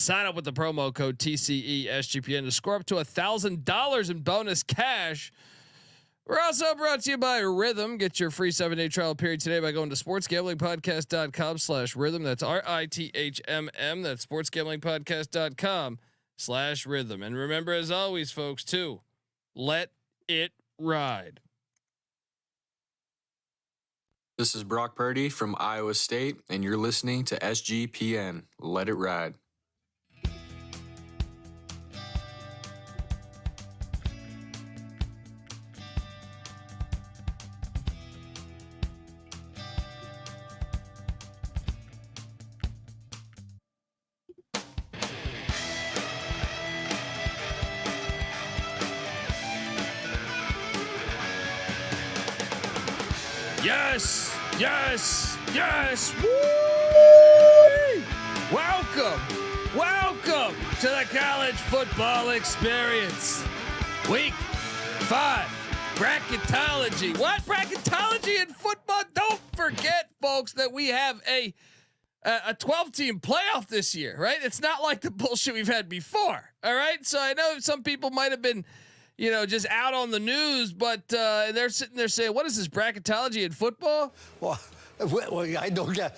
Sign up with the promo code TCESGPN to score up to $1,000 in bonus cash. We're also brought to you by Rhythm. Get your free 7-day trial period today by going to sportsgamblingpodcast.com/rhythm. That's RITHMM. That's sportsgamblingpodcast.com/rhythm. And remember, as always, folks, to let it ride. This is Brock Purdy from Iowa State, and you're listening to SGPN. Let it ride. Yes, yes, yes. Woo! Welcome to the college football experience. Week 5, bracketology. What? Bracketology in football? Don't forget, folks, that we have a 12-team playoff this year, right? It's not like the bullshit we've had before. All right. So I know some people might have been, just out on the news, but they're sitting there saying, "What is this bracketology in football?" Well, I don't get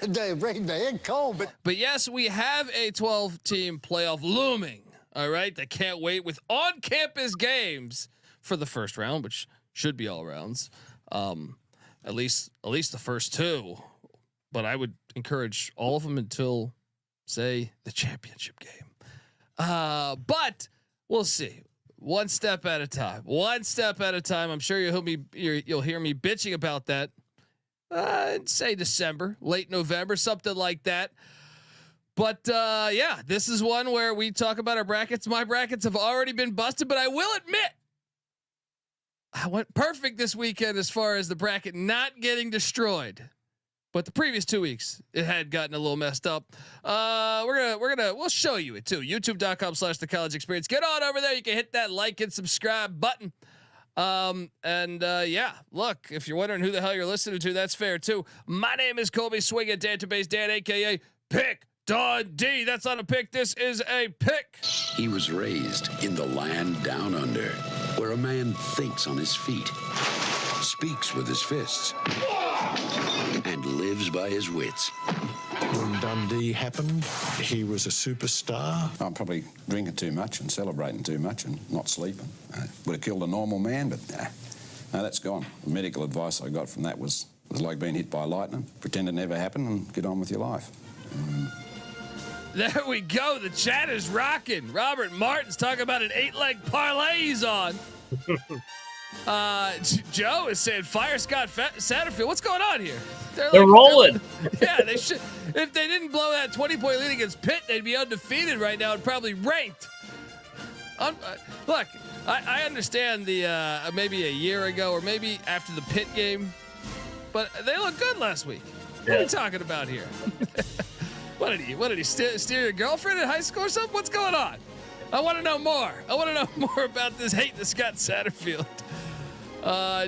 the brain man cold, but yes, we have a 12-team playoff looming. All right, they can't wait with on-campus games for the first round, which should be all rounds, at least the first 2. But I would encourage all of them until, say, the championship game. But we'll see. One step at a time. I'm sure you'll hear me bitching about that. Say December, late November, something like that. But yeah, this is one where we talk about our brackets. My brackets have already been busted, but I will admit, I went perfect this weekend as far as the bracket not getting destroyed. But the previous 2 weeks, it had gotten a little messed up. We'll show you it too. YouTube.com/the college experience. Get on over there. You can hit that like and subscribe button. Yeah, look, if you're wondering who the hell you're listening to, that's fair too. My name is Colby Swinging Database Dan, AKA Pick Dundee. That's not a pick. This is a pick. He was raised in the land down under, where a man thinks on his feet, speaks with his fists, and lives by his wits. When Dundee happened, he was a superstar. I'm probably drinking too much and celebrating too much and not sleeping. Would have killed a normal man, but no, that's gone. The medical advice I got from that was like being hit by lightning. Pretend it never happened and get on with your life. There we go. The chat is rocking. Robert Martin's talking about an 8-leg parlay he's on. Joe is saying fire Scott Satterfield. What's going on here? They're rolling. Yeah, they should. If they didn't blow that 20-point lead against Pitt, they'd be undefeated right now and probably ranked. Look, I understand the maybe a year ago or maybe after the Pitt game, but they looked good last week. What are you talking about here? What did he steer your girlfriend in high school or something? What's going on? I want to know more. I want to know more about this hate to Scott Satterfield.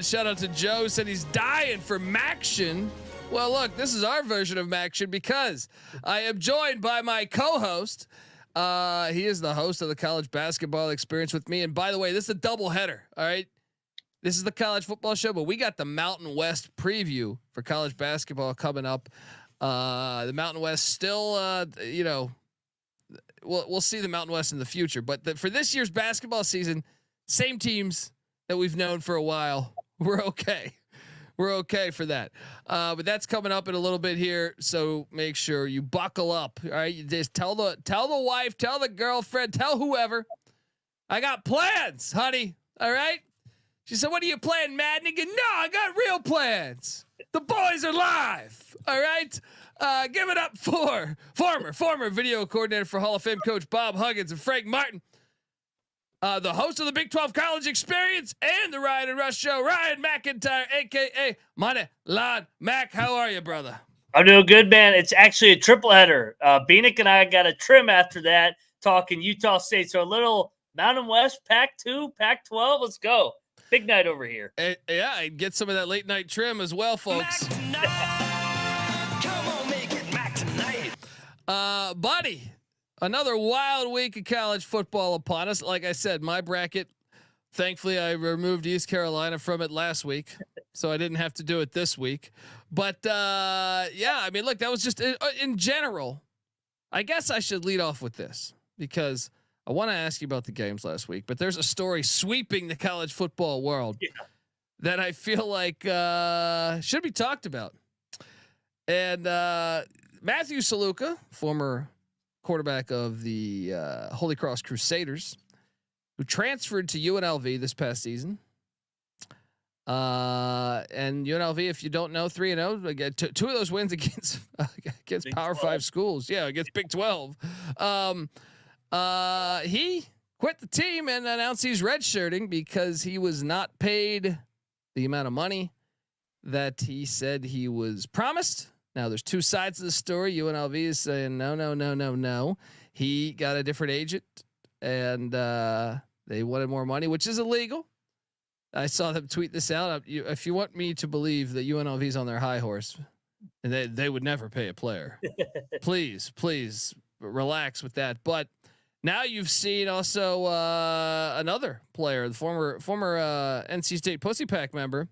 Shout out to Joe, said he's dying for Maction. Well, look, this is our version of Maction because I am joined by my co-host. He is the host of the college basketball experience with me. And by the way, this is a double header. All right. This is the college football show, but we got the Mountain West preview for college basketball coming up. The Mountain West still, we'll see the Mountain West in the future, but for this year's basketball season, same teams that we've known for a while. We're okay. We're okay for that. But that's coming up in a little bit here. So make sure you buckle up. All right. You just tell the wife, tell the girlfriend, tell whoever. I got plans, honey. All right. She said, "What are you playing, Madden?" Again? No, I got real plans. The boys are live. All right. Give it up for former video coordinator for Hall of Fame coach Bob Huggins and Frank Martin. The host of the Big 12 College Experience and the Ryan and Rush Show, Ryan McIntyre, aka Money Line Mac. How are you, brother? I'm doing good, man. It's actually a triple header. Beanick and I got a trim after that, talking Utah State. So a little Mountain West, Pac-2, Pac-12. Let's go. Big night over here. Yeah, and get some of that late night trim as well, folks. Come on, make it Mac tonight. Buddy, Another wild week of college football upon us. Like I said, my bracket, thankfully I removed East Carolina from it last week, so I didn't have to do it this week. But yeah, I mean, look, that was just in general. I guess I should lead off with this because I want to ask you about the games last week, but there's a story sweeping the college football world that I feel like should be talked about. And Matthew Sluka, former quarterback of the Holy Cross Crusaders, who transferred to UNLV this past season. And UNLV, if you don't know, 3-0. Two of those wins against Power 5 schools. Yeah, against Big 12. He quit the team and announced he's redshirting because he was not paid the amount of money that he said he was promised. Now there's two sides of the story. UNLV is saying no. He got a different agent and they wanted more money, which is illegal. I saw them tweet this out. If you want me to believe that UNLV is on their high horse, and they would never pay a player, please relax with that. But now you've seen also another player, the former NC State Pussy Pack member,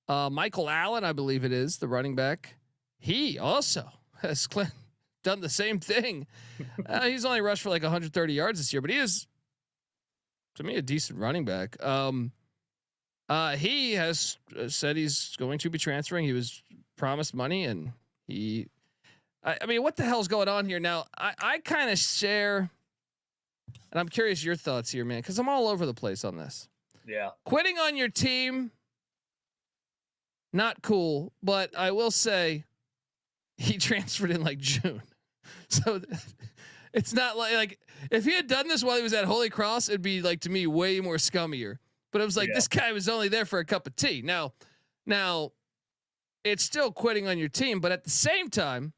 Michael Allen, I believe it is, the running back. He also has done the same thing. He's only rushed for like 130 yards this year, but he is, to me, a decent running back. He has said he's going to be transferring. He was promised money, and I mean, what the hell's going on here? Now, I kind of share, and I'm curious your thoughts here, man, because I'm all over the place on this. Yeah. Quitting on your team, not cool, but I will say he transferred in like June. So it's not like if he had done this while he was at Holy Cross, it'd be like, to me, way more scummier. But it was like, this guy was only there for a cup of tea. Now it's still quitting on your team, but at the same time,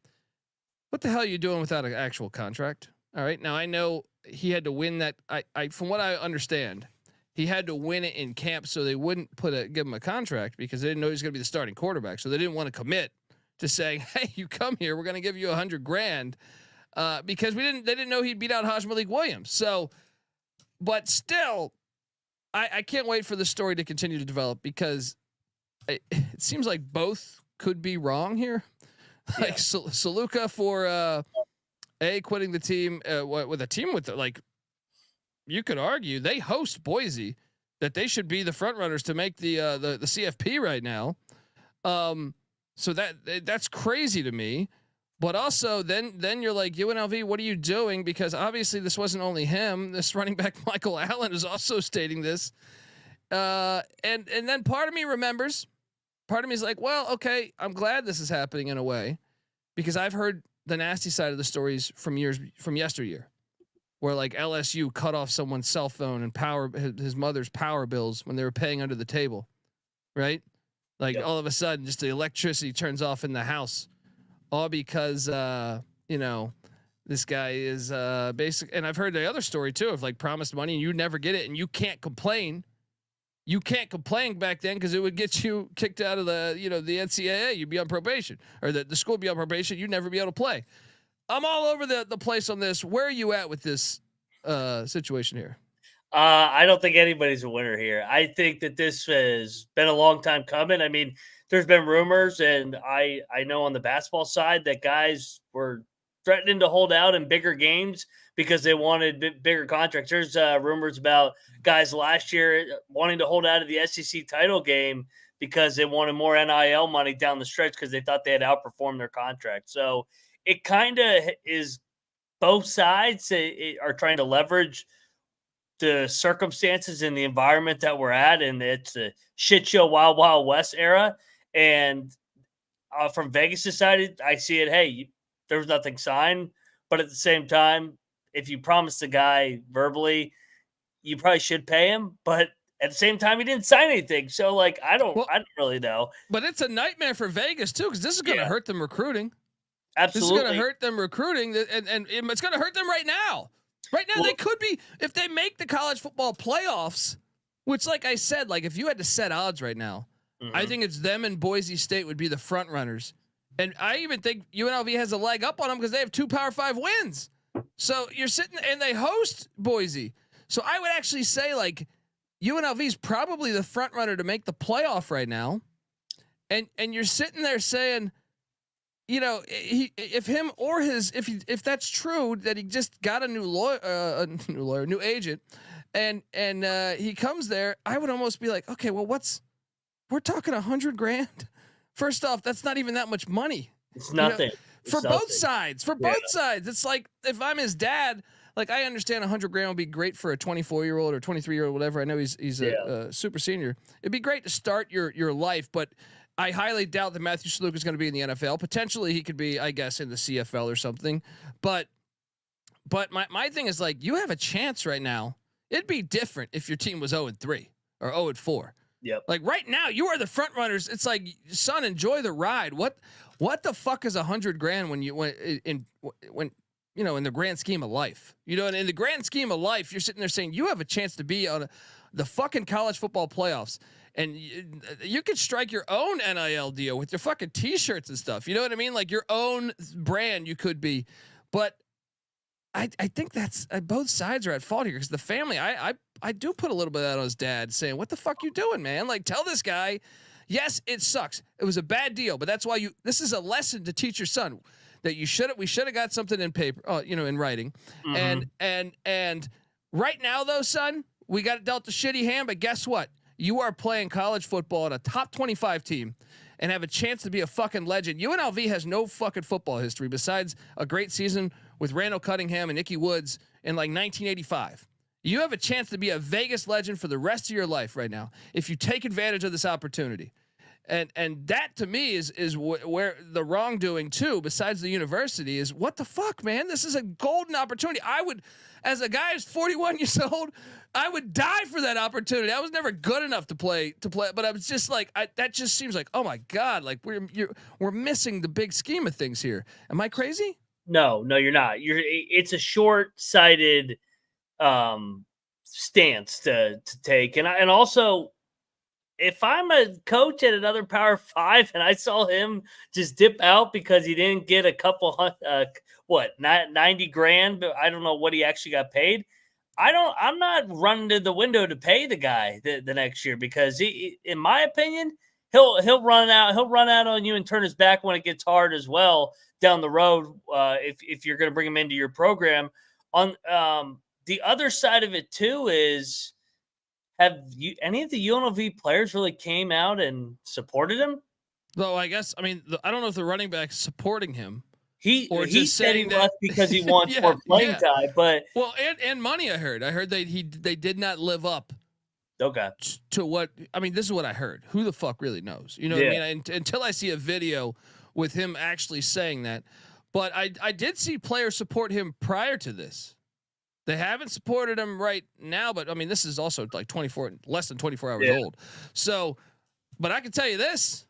what the hell are you doing without an actual contract? All right. Now I know he had to win that. I from what I understand, he had to win it in camp, so they wouldn't give him a contract because they didn't know he was going to be the starting quarterback. So they didn't want to commit to saying, "Hey, you come here, we're going to give you $100,000," because they didn't know he'd beat out Hajj Malik Williams. So, but still, I can't wait for the story to continue to develop because it seems like both could be wrong here. Like Sluka for quitting the team with a team with like, you could argue they host Boise, that they should be the front runners to make the CFP right now. So that's crazy to me. But also then you're like, UNLV, what are you doing? Because obviously this wasn't only him. This running back Michael Allen is also stating this. And then part of me remembers. Part of me is like, well, okay, I'm glad this is happening in a way, because I've heard the nasty side of the stories from yesteryear, where like LSU cut off someone's cell phone and his mother's power bills when they were paying under the table, right? Like all of a sudden, just the electricity turns off in the house. All because this guy is basic. And I've heard the other story too of like promised money and you never get it and you can't complain. You can't complain back then because it would get you kicked out of the NCAA. You'd be on probation, or the school would be on probation. You'd never be able to play. I'm all over the place on this. Where are you at with this situation here? I don't think anybody's a winner here. I think that this has been a long time coming. I mean, there's been rumors, and I know on the basketball side that guys were threatening to hold out in bigger games because they wanted bigger contracts. There's rumors about guys last year wanting to hold out of the SEC title game because they wanted more NIL money down the stretch because they thought they had outperformed their contract. So it kind of is both sides are trying to leverage the circumstances and the environment that we're at, and it's a shit show, wild, wild west era. And from Vegas' side, I see it. Hey, there was nothing signed, but at the same time, if you promise the guy verbally, you probably should pay him. But at the same time, he didn't sign anything. So like, I don't really know. But it's a nightmare for Vegas too, because this is going to hurt them recruiting. Absolutely, this is going to hurt them recruiting, and it's going to hurt them right now. Right now, they could be, if they make the college football playoffs, which, like I said, like if you had to set odds right now, I think it's them and Boise State would be the front runners. And I even think UNLV has a leg up on them because they have 2 Power 5 wins. So you're sitting and they host Boise. So I would actually say like UNLV is probably the front runner to make the playoff right now. And you're sitting there saying, you know, if that's true that he just got a new agent, and he comes there, I would almost be like, okay, well, we're talking $100,000. First off, that's not even that much money. It's nothing. You know, for both sides. It's like if I'm his dad, like I understand $100,000 would be great for a 24-year-old or 23-year-old, whatever. I know he's a super senior. It'd be great to start your life, but I highly doubt that Matthew Sluka is going to be in the NFL. Potentially, he could be, I guess, in the CFL or something. But my thing is like, you have a chance right now. It'd be different if your team was 0-3 or 0-4. Yep. Like right now, you are the front runners. It's like, son, enjoy the ride. What the fuck is $100,000 when you know, in the grand scheme of life, you know, and in the grand scheme of life, you're sitting there saying you have a chance to be on the fucking college football playoffs. And you could strike your own NIL deal with your fucking t-shirts and stuff. You know what I mean? Like your own brand you could be. But I think that's both sides are at fault here because the family, I do put a little bit of that on his dad saying, what the fuck you doing, man? Like tell this guy, yes, it sucks. It was a bad deal, but that's why this is a lesson to teach your son that we should have got something in paper, you know, in writing. Mm-hmm. And right now though, son, we got dealt a shitty hand, but guess what? You are playing college football at a top 25 team and have a chance to be a fucking legend. UNLV has no fucking football history besides a great season with Randall Cunningham and Ickey Woods in like 1985. You have a chance to be a Vegas legend for the rest of your life right now if you take advantage of this opportunity. And that to me is where the wrongdoing too, besides the university, is what the fuck, man. This is a golden opportunity. I would, as a guy who's 41 years old, I would die for that opportunity. I was never good enough to play, but I was just like, that just seems like, oh my God, like we're missing the big scheme of things here. Am I crazy? No, you're not. It's a short-sighted stance to take, and also, if I'm a coach at another Power 5 and I saw him just dip out because he didn't get a couple $90,000, but I don't know what he actually got paid. I'm not running to the window to pay the guy the next year because he, in my opinion, he'll run out on you and turn his back when it gets hard as well down the road. If you're going to bring him into your program, on the other side of it too is, have any of the UNLV players really came out and supported him? Though I guess I don't know if the running back's supporting him. He said he left because he wants more playing time, but and money. I heard they did not live up. Okay. To what this is what I heard. Who the fuck really knows? You know what I mean? And, until I see a video with him actually saying that, but I did see players support him prior to this. They haven't supported him right now, but this is also like less than 24 hours old. So, but I can tell you this: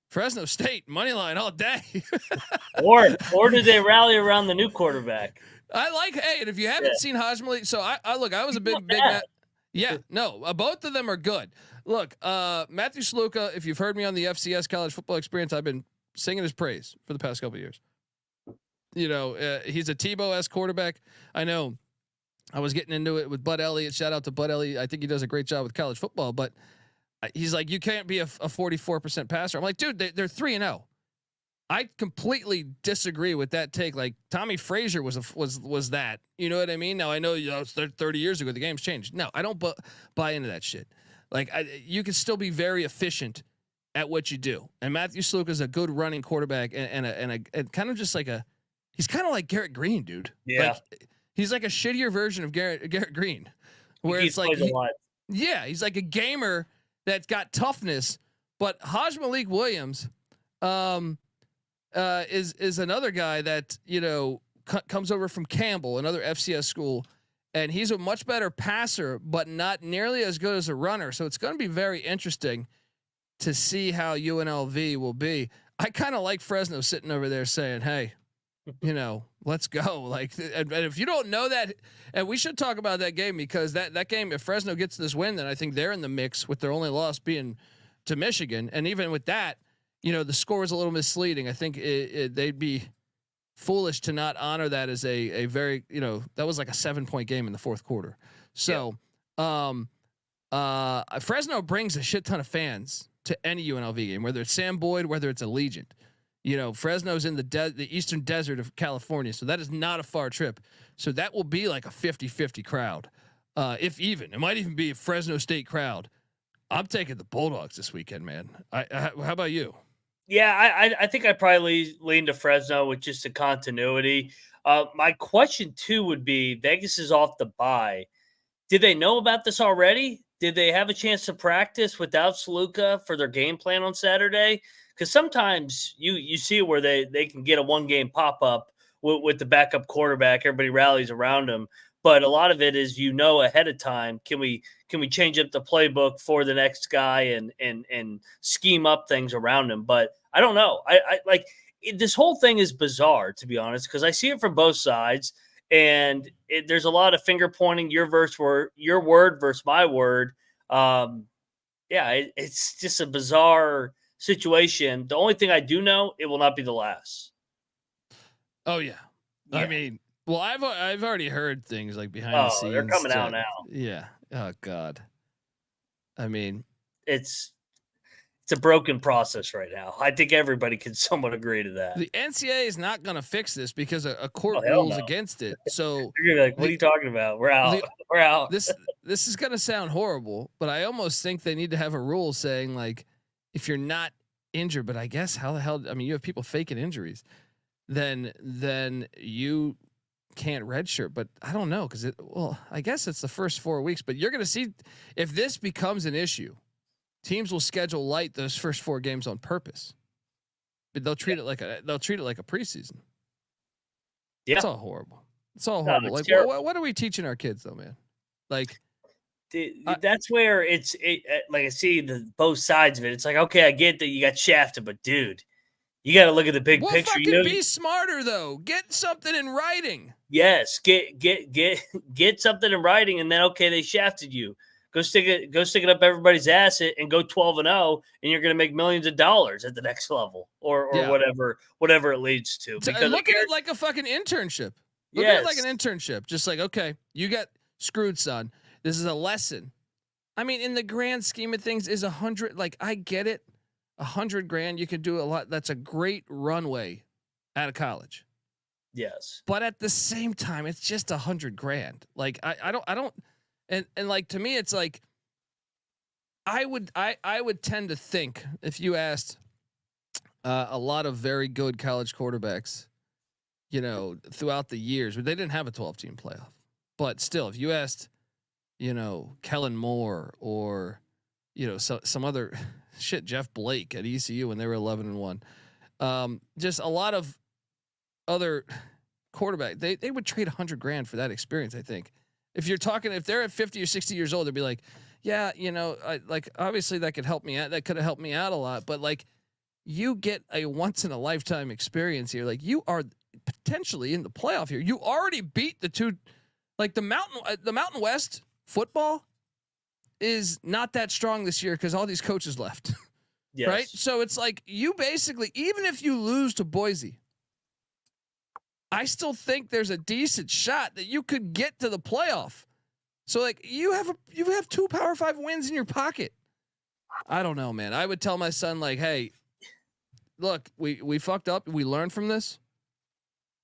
Fresno State money line all day. or did they rally around the new quarterback? I like. Hey, and if you haven't seen Hajmali, so I was a big. Both of them are good. Look, Matthew Sluka. If you've heard me on the FCS College Football Experience, I've been singing his praise for the past couple of years. You know, he's a Tebow-esque quarterback. I know. I was getting into it with Bud Elliott. Shout out to Bud Elliott. I think he does a great job with college football, but he's like, you can't be a 44% passer. I'm like, dude, they're 3-0. I completely disagree with that take. Like Tommy Frazier was that, you know what I mean? Now I know, it's 30 years ago, the game's changed. No, I don't buy into that shit. Like you can still be very efficient at what you do. And Matthew Sluka is a good running quarterback and kind of just like he's kind of like Garrett Green, dude. Yeah. Like, he's like a shittier version of Garrett Green, where it's like, he's like a gamer that's got toughness. But Hajmalik Williams, is another guy that comes over from Campbell, another FCS school, and he's a much better passer, but not nearly as good as a runner. So it's going to be very interesting to see how UNLV will be. I kind of like Fresno sitting over there saying, "Hey, let's go." Like, and if you don't know that, and we should talk about that game because that game, if Fresno gets this win, then I think they're in the mix with their only loss being to Michigan. And even with that, the score is a little misleading. I think they'd be foolish to not honor that as a very, that was like a 7-point game in the fourth quarter. So, Fresno brings a shit ton of fans to any UNLV game, whether it's Sam Boyd, whether it's Allegiant. Fresno's in the eastern desert of California, so that is not a far trip. So that will be like a 50-50 crowd. If even, it might even be a Fresno State crowd. I'm taking the Bulldogs this weekend, man. How about you? Yeah, I think I probably lean to Fresno with just the continuity. My question too would be: Vegas is off the bye. Did they know about this already? Did they have a chance to practice without Sluka for their game plan on Saturday? Because sometimes you see where they can get a 1-game pop up with the backup quarterback. Everybody rallies around him, but a lot of it is ahead of time. Can we change up the playbook for the next guy and scheme up things around him? But I don't know. I like this whole thing is bizarre, to be honest, because I see it from both sides. And there's a lot of finger pointing, your word versus my word. It's just a bizarre situation. The only thing I do know, it will not be the last. Oh yeah. I mean, well, I've already heard things like behind the scenes. They're coming out now. Yeah. Oh God. I mean, it's a broken process right now. I think everybody can somewhat agree to that. The NCAA is not going to fix this because a court rules against it. So you're gonna be like, what are you talking about? We're out. We're out. This is going to sound horrible, but I almost think they need to have a rule saying like, if you're not injured, but I guess how the hell? I mean, you have people faking injuries, then you can't redshirt. But I don't know because I guess it's the first 4 weeks. But you're going to see if this becomes an issue. Teams will schedule light those first 4 games on purpose, but they'll treat it like a preseason. Yeah, it's all horrible. It's all horrible. Like, what are we teaching our kids though, man? Like, that's where like I see both sides of it. It's like, okay, I get that you got shafted, but dude, you got to look at the big picture. Fucking be smarter though. Get something in writing. Yes, get something in writing, and then okay, they shafted you. Go stick it up everybody's ass and go 12-0, and you're going to make millions of dollars at the next level or whatever it leads to. Because look at it like a fucking internship. Look at it like an internship. Just like, okay, you got screwed, son. This is a lesson. I mean, in the grand scheme of things, is 100. Like, I get it. $100,000, you can do a lot. That's a great runway out of college. Yes, but at the same time, it's just $100,000. Like, I don't. And like, to me, it's like, I would tend to think if you asked a lot of very good college quarterbacks, throughout the years, but they didn't have a 12-team playoff, but still, if you asked, Kellen Moore or, some other shit, Jeff Blake at ECU when they were 11-1, just a lot of other quarterback, they would trade $100,000 for that experience. I think. If they're at 50 or 60 years old, they'd be like, yeah, obviously that could help me out. That could have helped me out a lot. But like, you get a once in a lifetime experience here. Like, you are potentially in the playoff here. You already beat the two, like the Mountain West football is not that strong this year because all these coaches left. Yes. Right. So it's like, you basically, even if you lose to Boise, I still think there's a decent shot that you could get to the playoff. So like, you have 2 Power 5 wins in your pocket. I don't know, man. I would tell my son like, hey, look, we fucked up. We learned from this.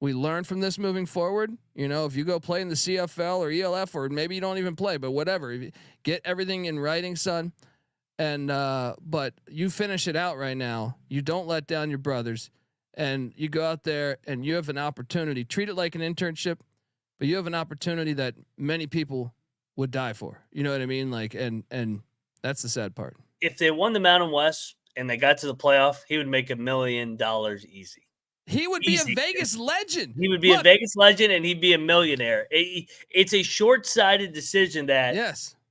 We learn from this moving forward. If you go play in the CFL or ELF, or maybe you don't even play, but whatever, get everything in writing, son. And but you finish it out right now. You don't let down your brothers. And you go out there and you have an opportunity. Treat it like an internship, but you have an opportunity that many people would die for. You know what I mean? Like, and that's the sad part. If they won the Mountain West and they got to the playoff, he would make $1 million easy. He would be a Vegas legend. He would be a Vegas legend, and he'd be a millionaire. It's a short-sighted decision that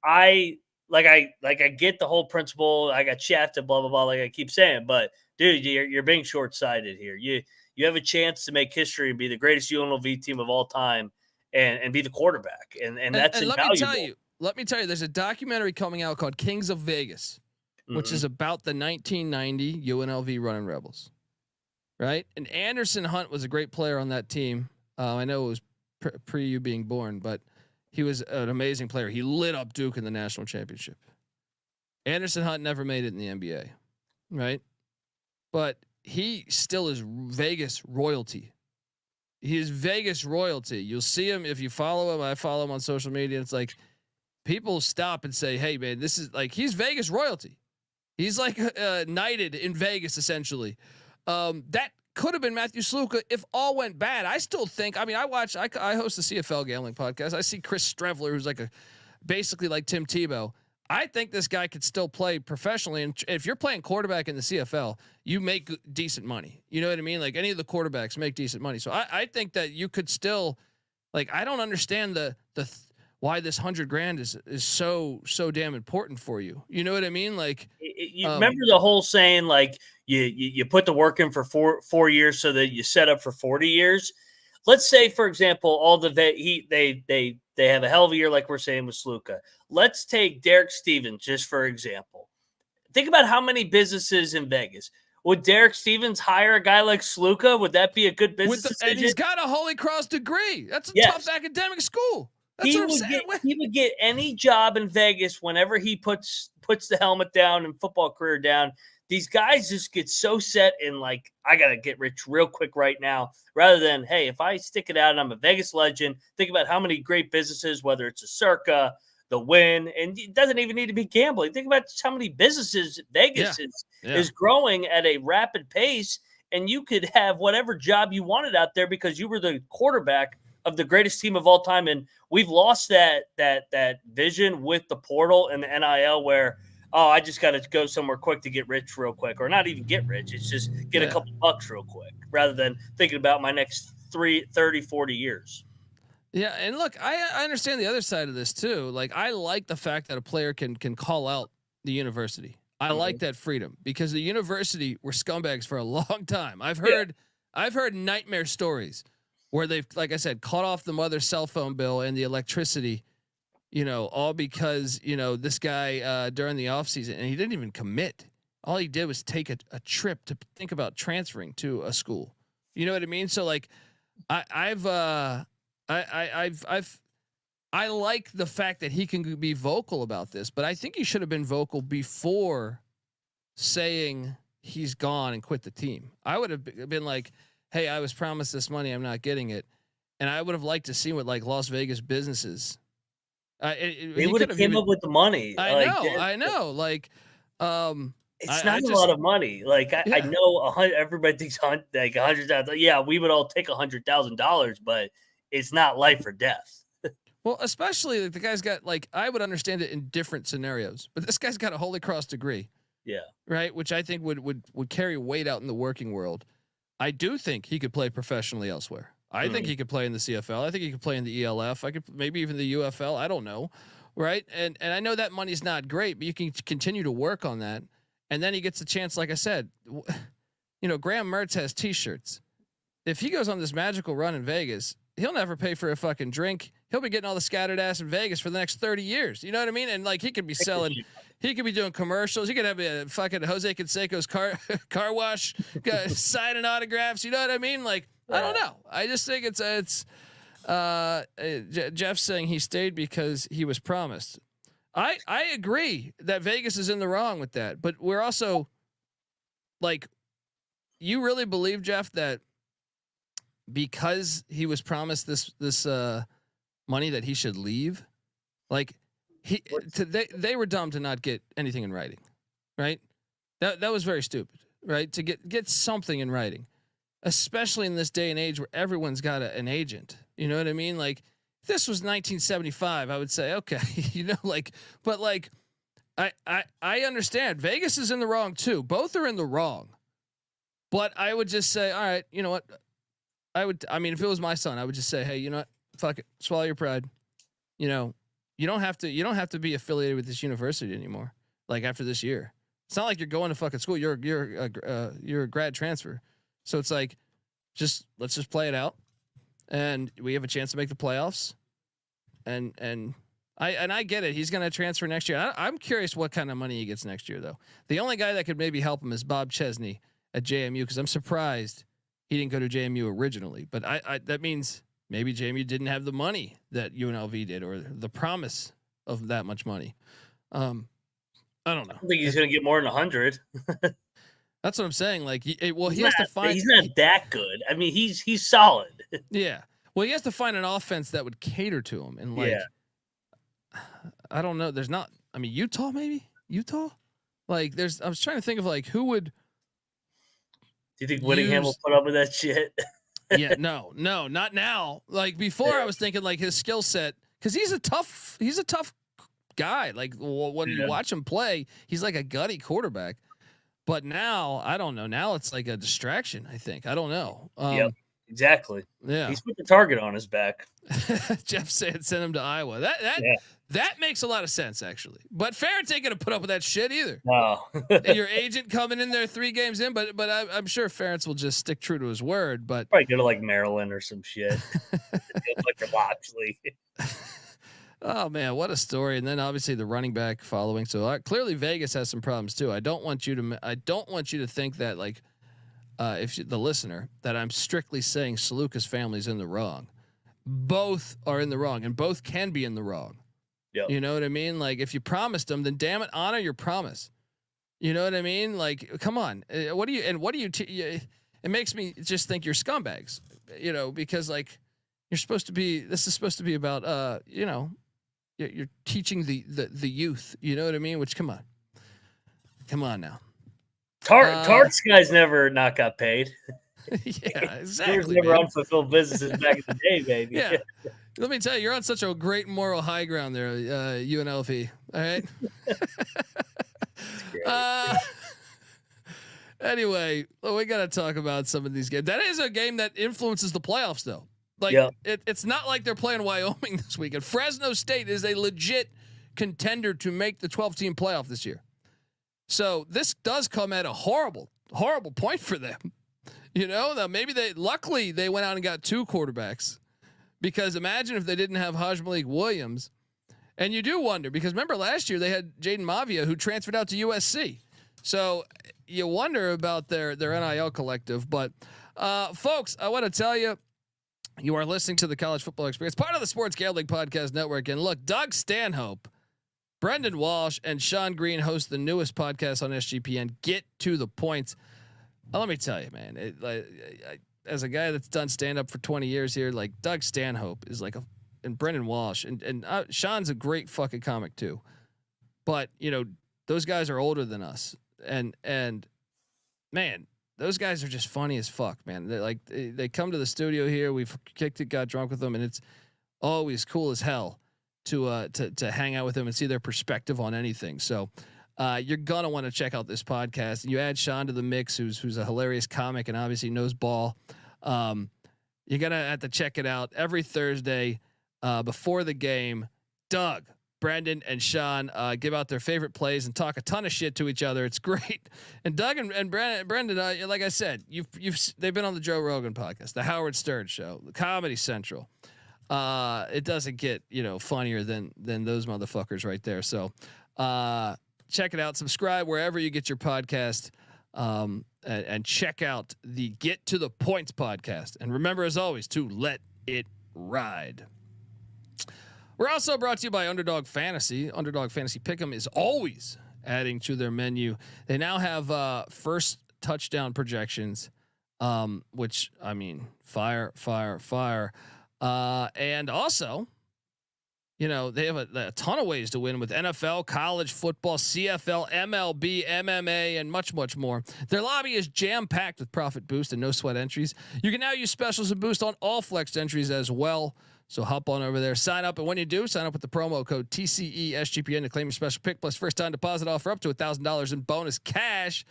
I get the whole principle. I got shafted, blah blah blah. Like I keep saying, but dude, you're being short-sighted here. You have a chance to make history and be the greatest UNLV team of all time, and be the quarterback, and that's invaluable. Let me tell you, there's a documentary coming out called Kings of Vegas, which is about the 1990 UNLV Running Rebels. right? And Anderson Hunt was a great player on that team. I know it was pre you being born, but he was an amazing player. He lit up Duke in the national championship. Anderson Hunt never made it in the NBA, right? But he still is Vegas royalty. He is Vegas royalty. You'll see him if you follow him. I follow him on social media. It's like people stop and say, "Hey, man, this is like he's Vegas royalty. He's like knighted in Vegas essentially." That could have been Matthew Sluka if all went bad. I still think. I mean, I host the CFL gambling podcast. I see Chris Strevler, who's like basically like Tim Tebow. I think this guy could still play professionally. And if you're playing quarterback in the CFL, you make decent money. You know what I mean? Like any of the quarterbacks make decent money. So I think that you could still, like, I don't understand why this $100,000 is so damn important for you. You know what I mean? Like, you remember the whole saying, like you put the work in for four years so that you set up for 40 years. Let's say, for example, all they have a hell of a year, like we're saying with Sluka. Let's take Derek Stevens just for example. Think about how many businesses in Vegas. Would Derek Stevens hire a guy like Sluka? Would that be a good business decision? And he's got a Holy Cross degree. That's a tough academic school. That's what I'm saying. He would get any job in Vegas whenever he puts the helmet down and football career down. These guys just get so set in, like, I got to get rich real quick right now, rather than, hey, if I stick it out and I'm a Vegas legend, think about how many great businesses, whether it's a Circa, the Wynn, and it doesn't even need to be gambling. Think about how many businesses Vegas is growing at a rapid pace, and you could have whatever job you wanted out there because you were the quarterback of the greatest team of all time. And we've lost that vision with the portal and the NIL where, oh, I just got to go somewhere quick to get rich real quick, or not even get rich. It's just get a couple bucks real quick rather than thinking about my next 30, 40 years. Yeah. And look, I understand the other side of this too. Like, I like the fact that a player can call out the university. I like that freedom because the university were scumbags for a long time. I've heard nightmare stories where they've, like I said, cut off the mother's cell phone bill and the electricity, you know, all because, you know, this guy during the offseason, and he didn't even commit. All he did was take a trip to think about transferring to a school. You know what I mean? So like, I like the fact that he can be vocal about this, but I think he should have been vocal before saying he's gone and quit the team. I would have been like, hey, I was promised this money, I'm not getting it. And I would have liked to see what like Las Vegas businesses. He would have came up with the money. I know. Like, it's not a lot of money. Like I know everybody thinks like $100,000. Yeah, we would all take $100,000, but it's not life or death. Well, especially like the guy's got, like, I would understand it in different scenarios, but this guy's got a Holy Cross degree. Yeah. Right. Which I think would carry weight out in the working world. I do think he could play professionally elsewhere. I think he could play in the CFL. I think he could play in the ELF. I could maybe even the UFL. I don't know. Right. And I know that money's not great, but you can continue to work on that. And then he gets a chance. Like I said, you know, Graham Mertz has t-shirts. If he goes on this magical run in Vegas, he'll never pay for a fucking drink. He'll be getting all the scattered ass in Vegas for the next 30 years. You know what I mean? And like, he could be selling, he could be doing commercials. He could have a fucking Jose Canseco's car wash, signing autographs. You know what I mean? Like, I don't know. I just think it's Jeff saying he stayed because he was promised. I agree that Vegas is in the wrong with that, but we're also like, you really believe, Jeff, that because he was promised this money that he should leave? Like, they were dumb to not get anything in writing, right? That was very stupid, right? To get something in writing, especially in this day and age where everyone's got an agent. You know what I mean? Like, if this was 1975, I would say, okay, you know, like, but like, I understand Vegas is in the wrong too. Both are in the wrong, but I would just say, all right, you know what? I mean, if it was my son, I would just say, hey, you know what? Fuck it. Swallow your pride. You know, you don't have to be affiliated with this university anymore. Like, after this year, it's not like you're going to fucking school. You're a grad transfer. So it's like, let's just play it out. And we have a chance to make the playoffs. And I get it. He's going to transfer next year. I'm curious what kind of money he gets next year, though. The only guy that could maybe help him is Bob Chesney at JMU, because I'm surprised he didn't go to JMU originally, but I that means maybe JMU didn't have the money that UNLV did, or the promise of that much money. I don't know. I don't think he's going to get more than 100. That's what I'm saying. Like, he He's has to find. He's not that good. I mean, he's solid. Yeah. Well, he has to find an offense that would cater to him, and like, I don't know. There's not. I mean, Utah maybe Utah. Like, there's. I was trying to think of like who would. Do you think Whittingham will put up with that shit? Yeah, no, not now. Like before, I was thinking like his skill set, because he's a tough guy. Like when you watch him play, he's like a gutty quarterback. But now I don't know. Now it's like a distraction. I think I don't know. Yep, exactly. Yeah, he's put the target on his back. Jeff said send him to Iowa. That makes a lot of sense actually. But Ferentz ain't gonna put up with that shit either. No. And your agent coming in there 3 games in, but I'm sure Ferentz will just stick true to his word. But probably go to like Maryland or some shit. Like your Loxley. Oh man, what a story! And then obviously the running back following. So clearly Vegas has some problems too. I don't want you to think that like, the listener, that I'm strictly saying Sluka's family's in the wrong. Both are in the wrong, and both can be in the wrong. Yep. You know what I mean? Like if you promised them, then damn it, honor your promise. You know what I mean? Like, come on. What do you? It makes me just think you're scumbags. You know, because like you're supposed to be. This is supposed to be about. You know. You're teaching the youth, you know what I mean? Which come on now. Tart's guys never not got paid. Yeah, exactly. There was never unfulfilled businesses back in the day, baby. Yeah. Let me tell you, you're on such a great moral high ground there, UNLV. All right. Anyway, we got to talk about some of these games. That is a game that influences the playoffs, though. Like it's not like they're playing Wyoming this weekend. Fresno State is a legit contender to make the 12-team playoff this year. So this does come at a horrible point for them. You know, now maybe luckily they went out and got 2 quarterbacks, because imagine if they didn't have Haj Malik Williams. And you do wonder, because remember last year they had Jaden Mavia, who transferred out to USC. So you wonder about their NIL collective. But folks, I want to tell you, you are listening to the College Football Experience, part of the Sports Gambling Podcast Network. And look, Doug Stanhope, Brendan Walsh, and Sean Green host the newest podcast on SGPN, Get to the Points. Let me tell you, man, as a guy that's done stand up for 20 years here, like Doug Stanhope is like and Brendan Walsh and Sean's a great fucking comic too. But you know, those guys are older than us, and man, those guys are just funny as fuck, man. They're like, they come to the studio here. We've kicked it, got drunk with them, and it's always cool as hell to hang out with them and see their perspective on anything. So you're gonna want to check out this podcast. You add Sean to the mix, who's a hilarious comic and obviously knows ball. You're gonna have to check it out every Thursday before the game. Doug, Brandon, and Sean give out their favorite plays and talk a ton of shit to each other. It's great. And Doug and Brendan, like I said, they've been on the Joe Rogan podcast, the Howard Stern show, the Comedy Central. It doesn't get funnier than those motherfuckers right there. So check it out. Subscribe wherever you get your podcast, and check out the Get to the Points podcast. And remember, as always, to let it ride. We're also brought to you by Underdog Fantasy. Underdog Fantasy Pick'em is always adding to their menu. They now have first touchdown projections, which I mean, fire. And also, they have a ton of ways to win with NFL, college football, CFL, MLB, MMA, and much, much more. Their lobby is jam-packed with profit boost and no sweat entries. You can now use specials and boost on all flexed entries as well. So hop on over there, sign up, and when you do, sign up with the promo code TCESGPN to claim your special pick plus first time deposit offer up to $1,000 in bonus cash.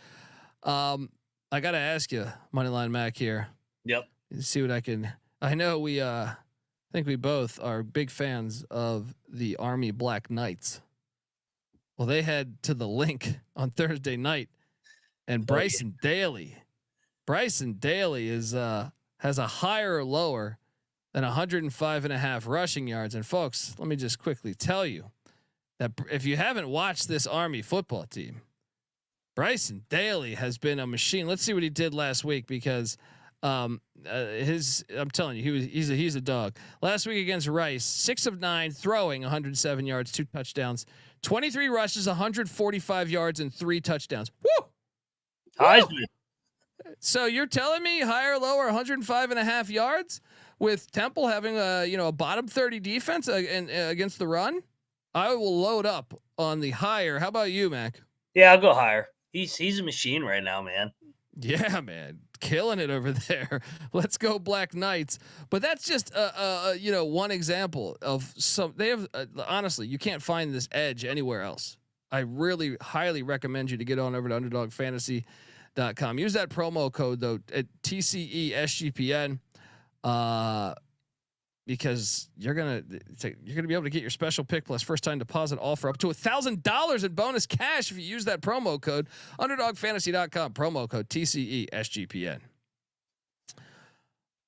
I got to ask you, Moneyline Mac here. Yep. See what I can. I know I think we both are big fans of the Army Black Knights. Well, they head to the link on Thursday night, and Bryson Daly is has a higher or lower than 105.5 rushing yards. And folks, let me just quickly tell you that if you haven't watched this Army football team, Bryson Daly has been a machine. Let's see what he did last week, because I'm telling you, he's a dog. Last week against Rice, 6 of 9 throwing, 107 yards, 2 touchdowns, 23 rushes, 145 yards, and 3 touchdowns. Woo! Heisman. So you're telling me higher, lower, 105.5 yards with Temple having a bottom 30 defense against the run? I will load up on the higher. How about you, Mac? Yeah, I'll go higher. He's a machine right now, man. Yeah, man, killing it over there. Let's go Black Knights. But that's just one example of some. They have honestly, you can't find this edge anywhere else. I really highly recommend you to get on over to UnderdogFantasy.com. Use that promo code though at TCESGPN, because you're gonna be able to get your special pick plus first time deposit offer up to $1,000 in bonus cash if you use that promo code. UnderdogFantasy.com, promo code TCESGPN.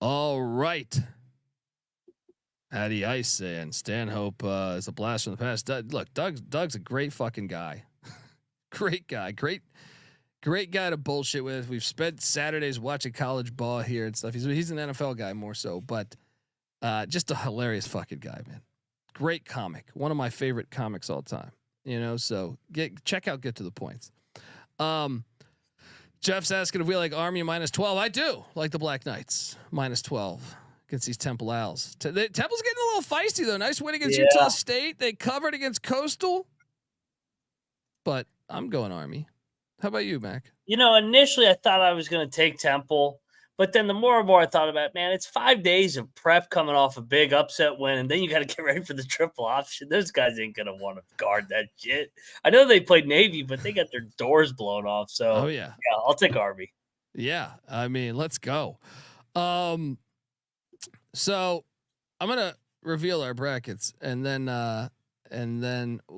All right. Hattie Ice saying Stanhope is a blast from the past. Look, Doug's a great fucking guy. Great guy. Great guy to bullshit with. We've spent Saturdays watching college ball here and stuff. He's an NFL guy more so, but just a hilarious fucking guy, man. Great comic. One of my favorite comics all time. So check out Get to the Points. Jeff's asking if we like Army -12. I do like the Black Knights -12 against these Temple Owls. Temple's getting a little feisty though. Nice win against Utah State. They covered against Coastal, but I'm going Army. How about you, Mac? Initially I thought I was going to take Temple, but then the more and more I thought about it, man, it's 5 days of prep coming off a big upset win, and then you got to get ready for the triple option. Those guys ain't going to want to guard that shit. I know they played Navy, but they got their doors blown off. So, yeah, I'll take Army. Yeah, I mean, let's go. So I'm gonna reveal our brackets and then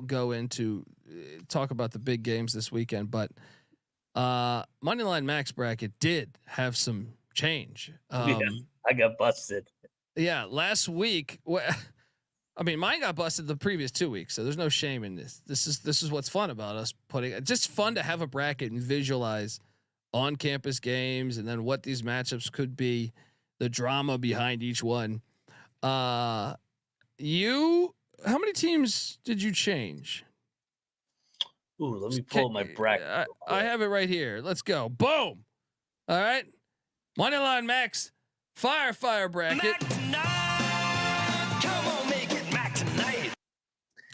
go into talk about the big games this weekend. But Moneyline Max bracket did have some change. I got busted. Yeah, last week. I mean, mine got busted the previous 2 weeks, so there's no shame in this. This is what's fun about us putting. It's just fun to have a bracket and visualize on-campus games and then what these matchups could be, the drama behind each one. How many teams did you change? Ooh, let me pull my bracket. I have it right here. Let's go. Boom. All right. Moneyline Max, fire bracket. Mac tonight. Come on, make it Mac tonight.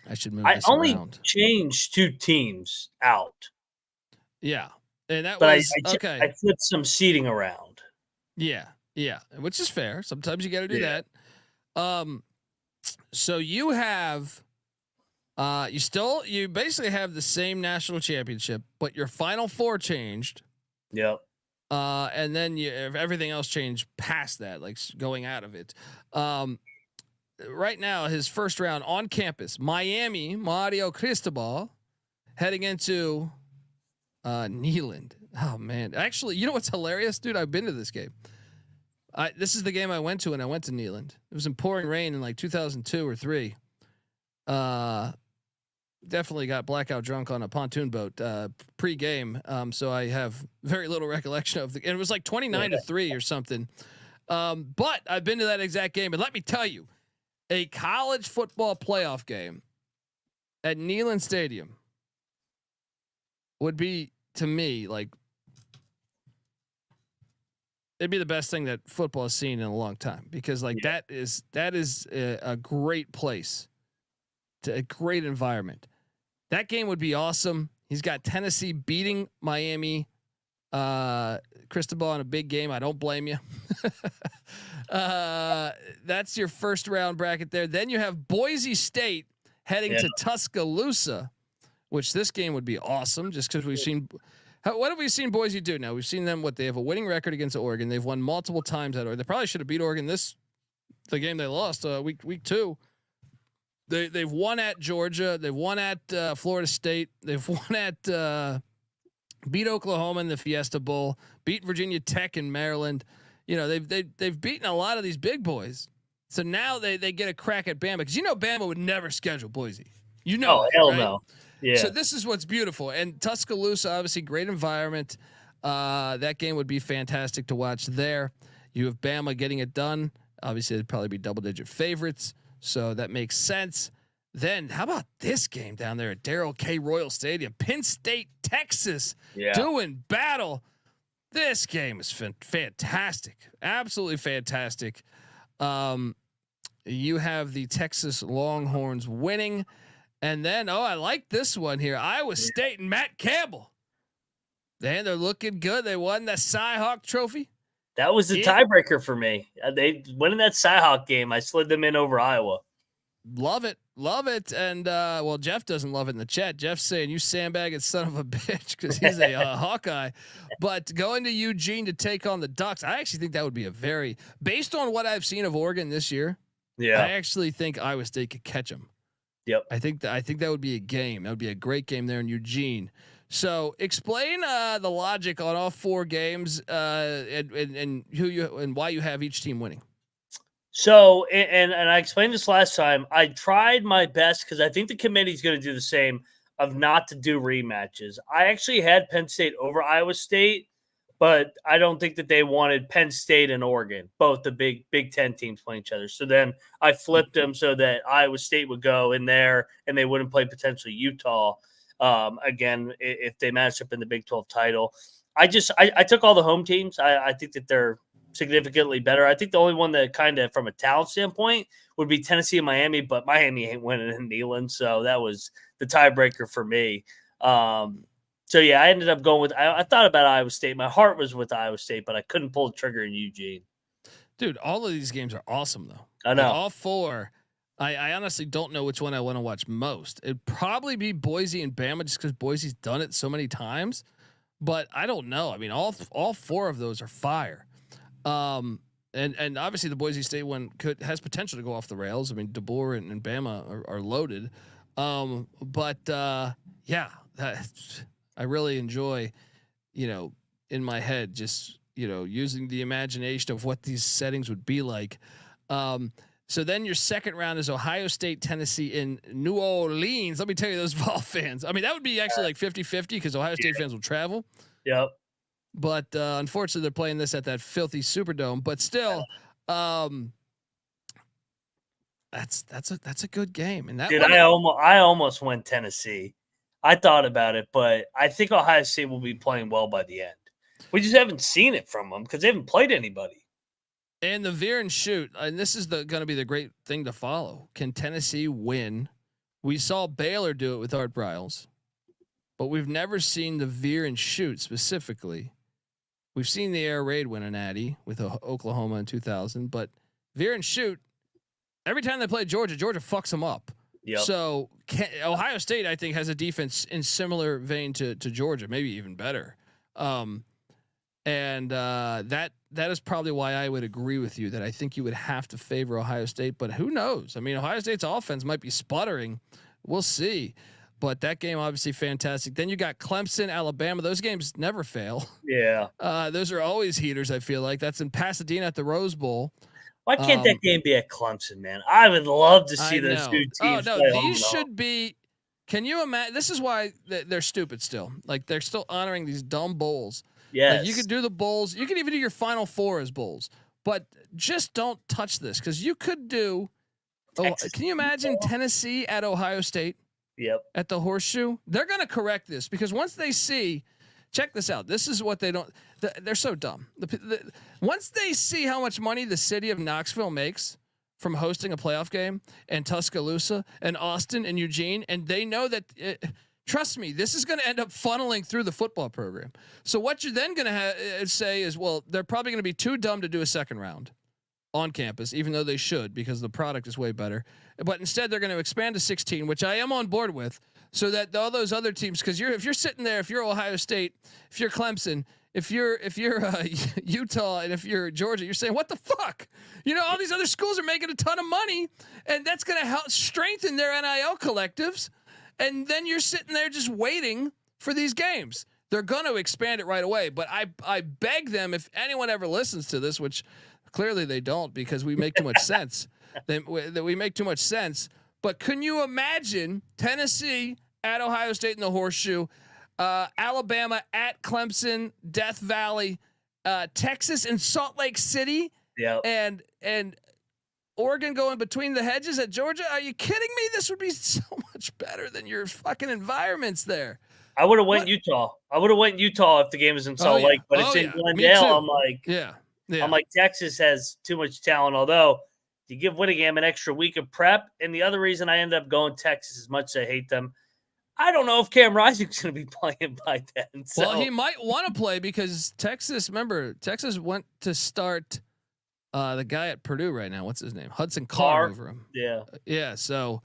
I should move I this only around. changed 2 teams out. Yeah. And that but was okay. I flipped some seating around. Yeah, which is fair. Sometimes you got to do that. So you have, you basically have the same national championship, but your Final Four changed. Yep. And then everything else changed past that, like going out of it. Right now, his first round on campus, Miami, Mario Cristobal, heading into Neyland. Oh man, actually, you know what's hilarious, dude? I've been to this game. This is the game I went to when I went to Neyland. It was in pouring rain in like 2002 or 3. Definitely got blackout drunk on a pontoon boat pre-game. So I have very little recollection of and it was like 29-3 or something. But I've been to that exact game, and let me tell you, a college football playoff game at Neyland Stadium would be, to me, like, it'd be the best thing that football has seen in a long time, because like that is a great place, to a great environment. That game would be awesome. He's got Tennessee beating Miami, Cristobal in a big game. I don't blame you. That's your first round bracket there. Then you have Boise State heading to Tuscaloosa, which this game would be awesome just because we've seen. What have we seen Boise do now? We've seen them. They have a winning record against Oregon. They've won multiple times at Oregon. They probably should have beat Oregon the game they lost week 2. They've won at Georgia. They've won at Florida State. They've won at beat Oklahoma in the Fiesta Bowl. Beat Virginia Tech in Maryland. They've beaten a lot of these big boys. So now they get a crack at Bama, because Bama would never schedule Boise. Oh, hell right? No. Yeah. So this is what's beautiful. And Tuscaloosa, obviously great environment. That game would be fantastic to watch there. You have Bama getting it done. Obviously, it'd probably be double-digit favorites, so that makes sense. Then, how about this game down there at Darrell K. Royal Stadium, Penn State, Texas, doing battle. This game is fantastic, absolutely fantastic. You have the Texas Longhorns winning, and then I like this one here: Iowa State and Matt Campbell. They're looking good. They won the Cy-Hawk Trophy. That was the tiebreaker for me. They winning that Cy-Hawk game. I slid them in over Iowa. Love it. And well, Jeff doesn't love it in the chat. Jeff's saying you sandbagging son of a bitch because he's a Hawkeye. But going to Eugene to take on the Ducks, I actually think that would be based on what I've seen of Oregon this year. Yeah, I actually think Iowa State could catch them. Yep. I think that would be a game. That would be a great game there in Eugene. So explain the logic on all 4 games and who you and why you have each team winning. So, and I explained this last time. I tried my best because I think the committee is going to do the same of not to do rematches. I actually had Penn State over Iowa State, but I don't think that they wanted Penn State and Oregon, both the Big Ten teams playing each other. So then I flipped them so that Iowa State would go in there and they wouldn't play potentially Utah. Again, if they match up in the Big 12 title. I took all the home teams. I think that they're significantly better. I think the only one that kind of from a talent standpoint would be Tennessee and Miami, but Miami ain't winning in Neyland. So that was the tiebreaker for me. So yeah, I ended up going with, I thought about Iowa State. My heart was with Iowa State, but I couldn't pull the trigger in Eugene. Dude, all of these games are awesome though. I know. Like all 4. I honestly don't know which one I want to watch most. It'd probably be Boise and Bama just because Boise's done it so many times. But I don't know. I mean, all 4 of those are fire. And obviously the Boise State one has potential to go off the rails. I mean, DeBoer and Bama are loaded. Yeah, I really enjoy, in my head, just, using the imagination of what these settings would be like. So then your second round is Ohio State, Tennessee in New Orleans. Let me tell you, those Vol fans. I mean, that would be actually like 50-50 because Ohio State fans will travel. Yep. But unfortunately, they're playing this at that filthy Superdome. But still, that's a good game. And that dude, I almost went Tennessee. I thought about it, but I think Ohio State will be playing well by the end. We just haven't seen it from them because they haven't played anybody. And the veer and shoot, and this is going to be the great thing to follow. Can Tennessee win? We saw Baylor do it with Art Briles, but we've never seen the veer and shoot specifically. We've seen the air raid win a natty with Oklahoma in 2000, but veer and shoot, every time they play Georgia fucks them up. Yep. So Ohio State, I think, has a defense in similar vein to Georgia, maybe even better. That is probably why I would agree with you that I think you would have to favor Ohio State, but who knows? I mean, Ohio State's offense might be sputtering. We'll see. But that game obviously fantastic. Then you got Clemson, Alabama. Those games never fail. Yeah. Those are always heaters, I feel like. That's in Pasadena at the Rose Bowl. Why can't that game be at Clemson, man? I would love to see those 2 teams play. These should be. Can you imagine? This is why they're stupid still. Like they're still honoring these dumb bowls. Yes. Like you could do the bowls. You could even do your Final Four as bowls. But just don't touch this because you could do. Can you imagine Tennessee at Ohio State? Yep. At the Horseshoe, they're going to correct this because once they see, check this out. This is what they don't. They're so dumb. Once they see how much money the city of Knoxville makes from hosting a playoff game, and Tuscaloosa, and Austin, and Eugene, and they know that. Trust me, this is going to end up funneling through the football program. So what you're then going to say is, well, they're probably going to be too dumb to do a second round on campus, even though they should because the product is way better. But instead, they're going to expand to 16, which I am on board with, so that all those other teams, because if you're sitting there, if you're Ohio State, if you're Clemson, if you're Utah, and if you're Georgia, you're saying, what the fuck? All these other schools are making a ton of money, and that's going to help strengthen their NIL collectives. And then you're sitting there just waiting for these games. They're going to expand it right away. But I beg them, if anyone ever listens to this, which clearly they don't because we make too much sense, that we make too much sense. But can you imagine Tennessee at Ohio State in the Horseshoe, Alabama at Clemson, Death Valley, Texas and Salt Lake City, Yeah. and Oregon going between the hedges at Georgia. Are you kidding me? This would be so much better than your fucking environments there. I would have went Utah. I would have went Utah if the game was in Salt Lake, but it's in Glendale. Me too. I'm like, yeah. I'm like, Texas has too much talent. Although you give Whittingham an extra week of prep, and the other reason I ended up going Texas, as much as I hate them, I don't know if Cam Rising's going to be playing by then. So. Well, he might want to play because Texas. Remember, Texas went to start the guy at Purdue right now. What's his name? Hudson Card over him. Yeah. So,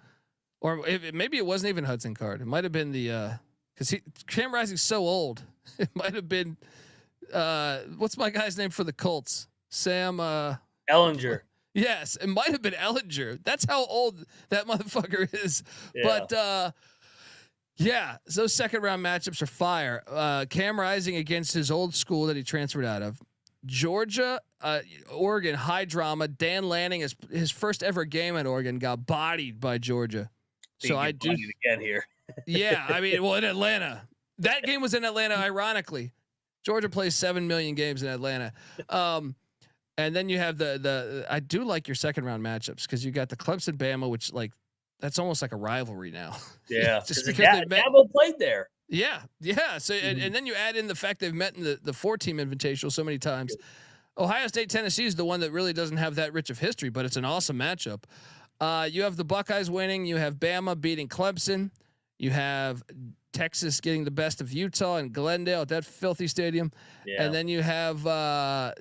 or maybe it wasn't even Hudson Card. It might have been the because Cam Rising's so old. It might have been what's my guy's name for the Colts? Sam Ellinger. Yes, it might have been Ellinger. That's how old that motherfucker is. Yeah. But yeah, those second round matchups are fire. Cam Rising against his old school that he transferred out of. Georgia, Oregon, high drama. Dan Lanning, his first ever game at Oregon, got bodied by Georgia. So I do again here. Yeah, I mean, well, in Atlanta, that game was in Atlanta. Ironically, Georgia plays 7 million games in Atlanta. And then you have the I do like your second round matchups because you got the Clemson Bama, which like that's almost like a rivalry now. Yeah, just because they've met. Dabo played there. Yeah. So and then you add in the fact they've met in the 4-team invitational so many times. Ohio State, Tennessee is the one that really doesn't have that rich of history, but it's an awesome matchup. You have the Buckeyes winning. You have Bama beating Clemson. You have Texas getting the best of Utah and Glendale at that filthy stadium. Yeah. And then you have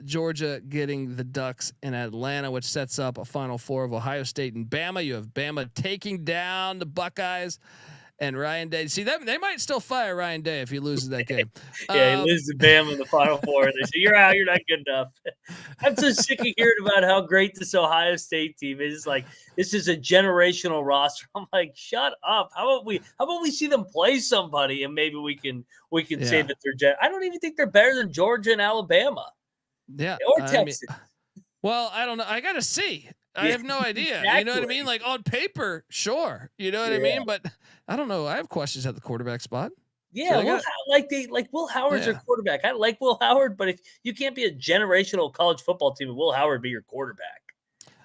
Georgia getting the Ducks in Atlanta, which sets up a Final Four of Ohio State and Bama. You have Bama taking down the Buckeyes and Ryan Day. See, they might still fire Ryan Day if he loses that game. He loses to Bama in the Final Four. And they say, you're out. You're not good enough. I'm so sick of hearing about how great this Ohio State team is. Like, this is a generational roster. I'm like, shut up. How about we see them play somebody and maybe we can say that they're I don't even think they're better than Georgia and Alabama. Yeah. Or Texas. Well, I don't know. I got to see. I have no idea. Exactly. You know what I mean? Like on paper, sure. You know what I mean? But I don't know. I have questions at the quarterback spot. Yeah, so Will Howard's your quarterback. I like Will Howard, but if you can't be a generational college football team, Will Howard be your quarterback.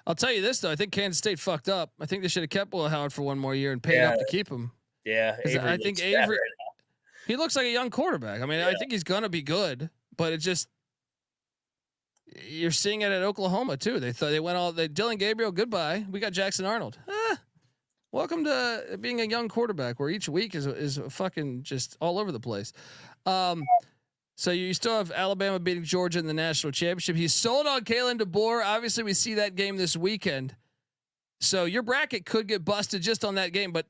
I'll tell you this though. I think Kansas State fucked up. I think they should have kept Will Howard for one more year and paid up to keep him. Yeah, I think Avery. He looks like a young quarterback. I mean, I think he's gonna be good, but it just. You're seeing it at Oklahoma too. They thought they went all. Dylan Gabriel, goodbye. We got Jackson Arnold. Welcome to being a young quarterback, where each week is fucking just all over the place. So you still have Alabama beating Georgia in the national championship. He's sold on Kalen DeBoer. Obviously, we see that game this weekend. So your bracket could get busted just on that game, but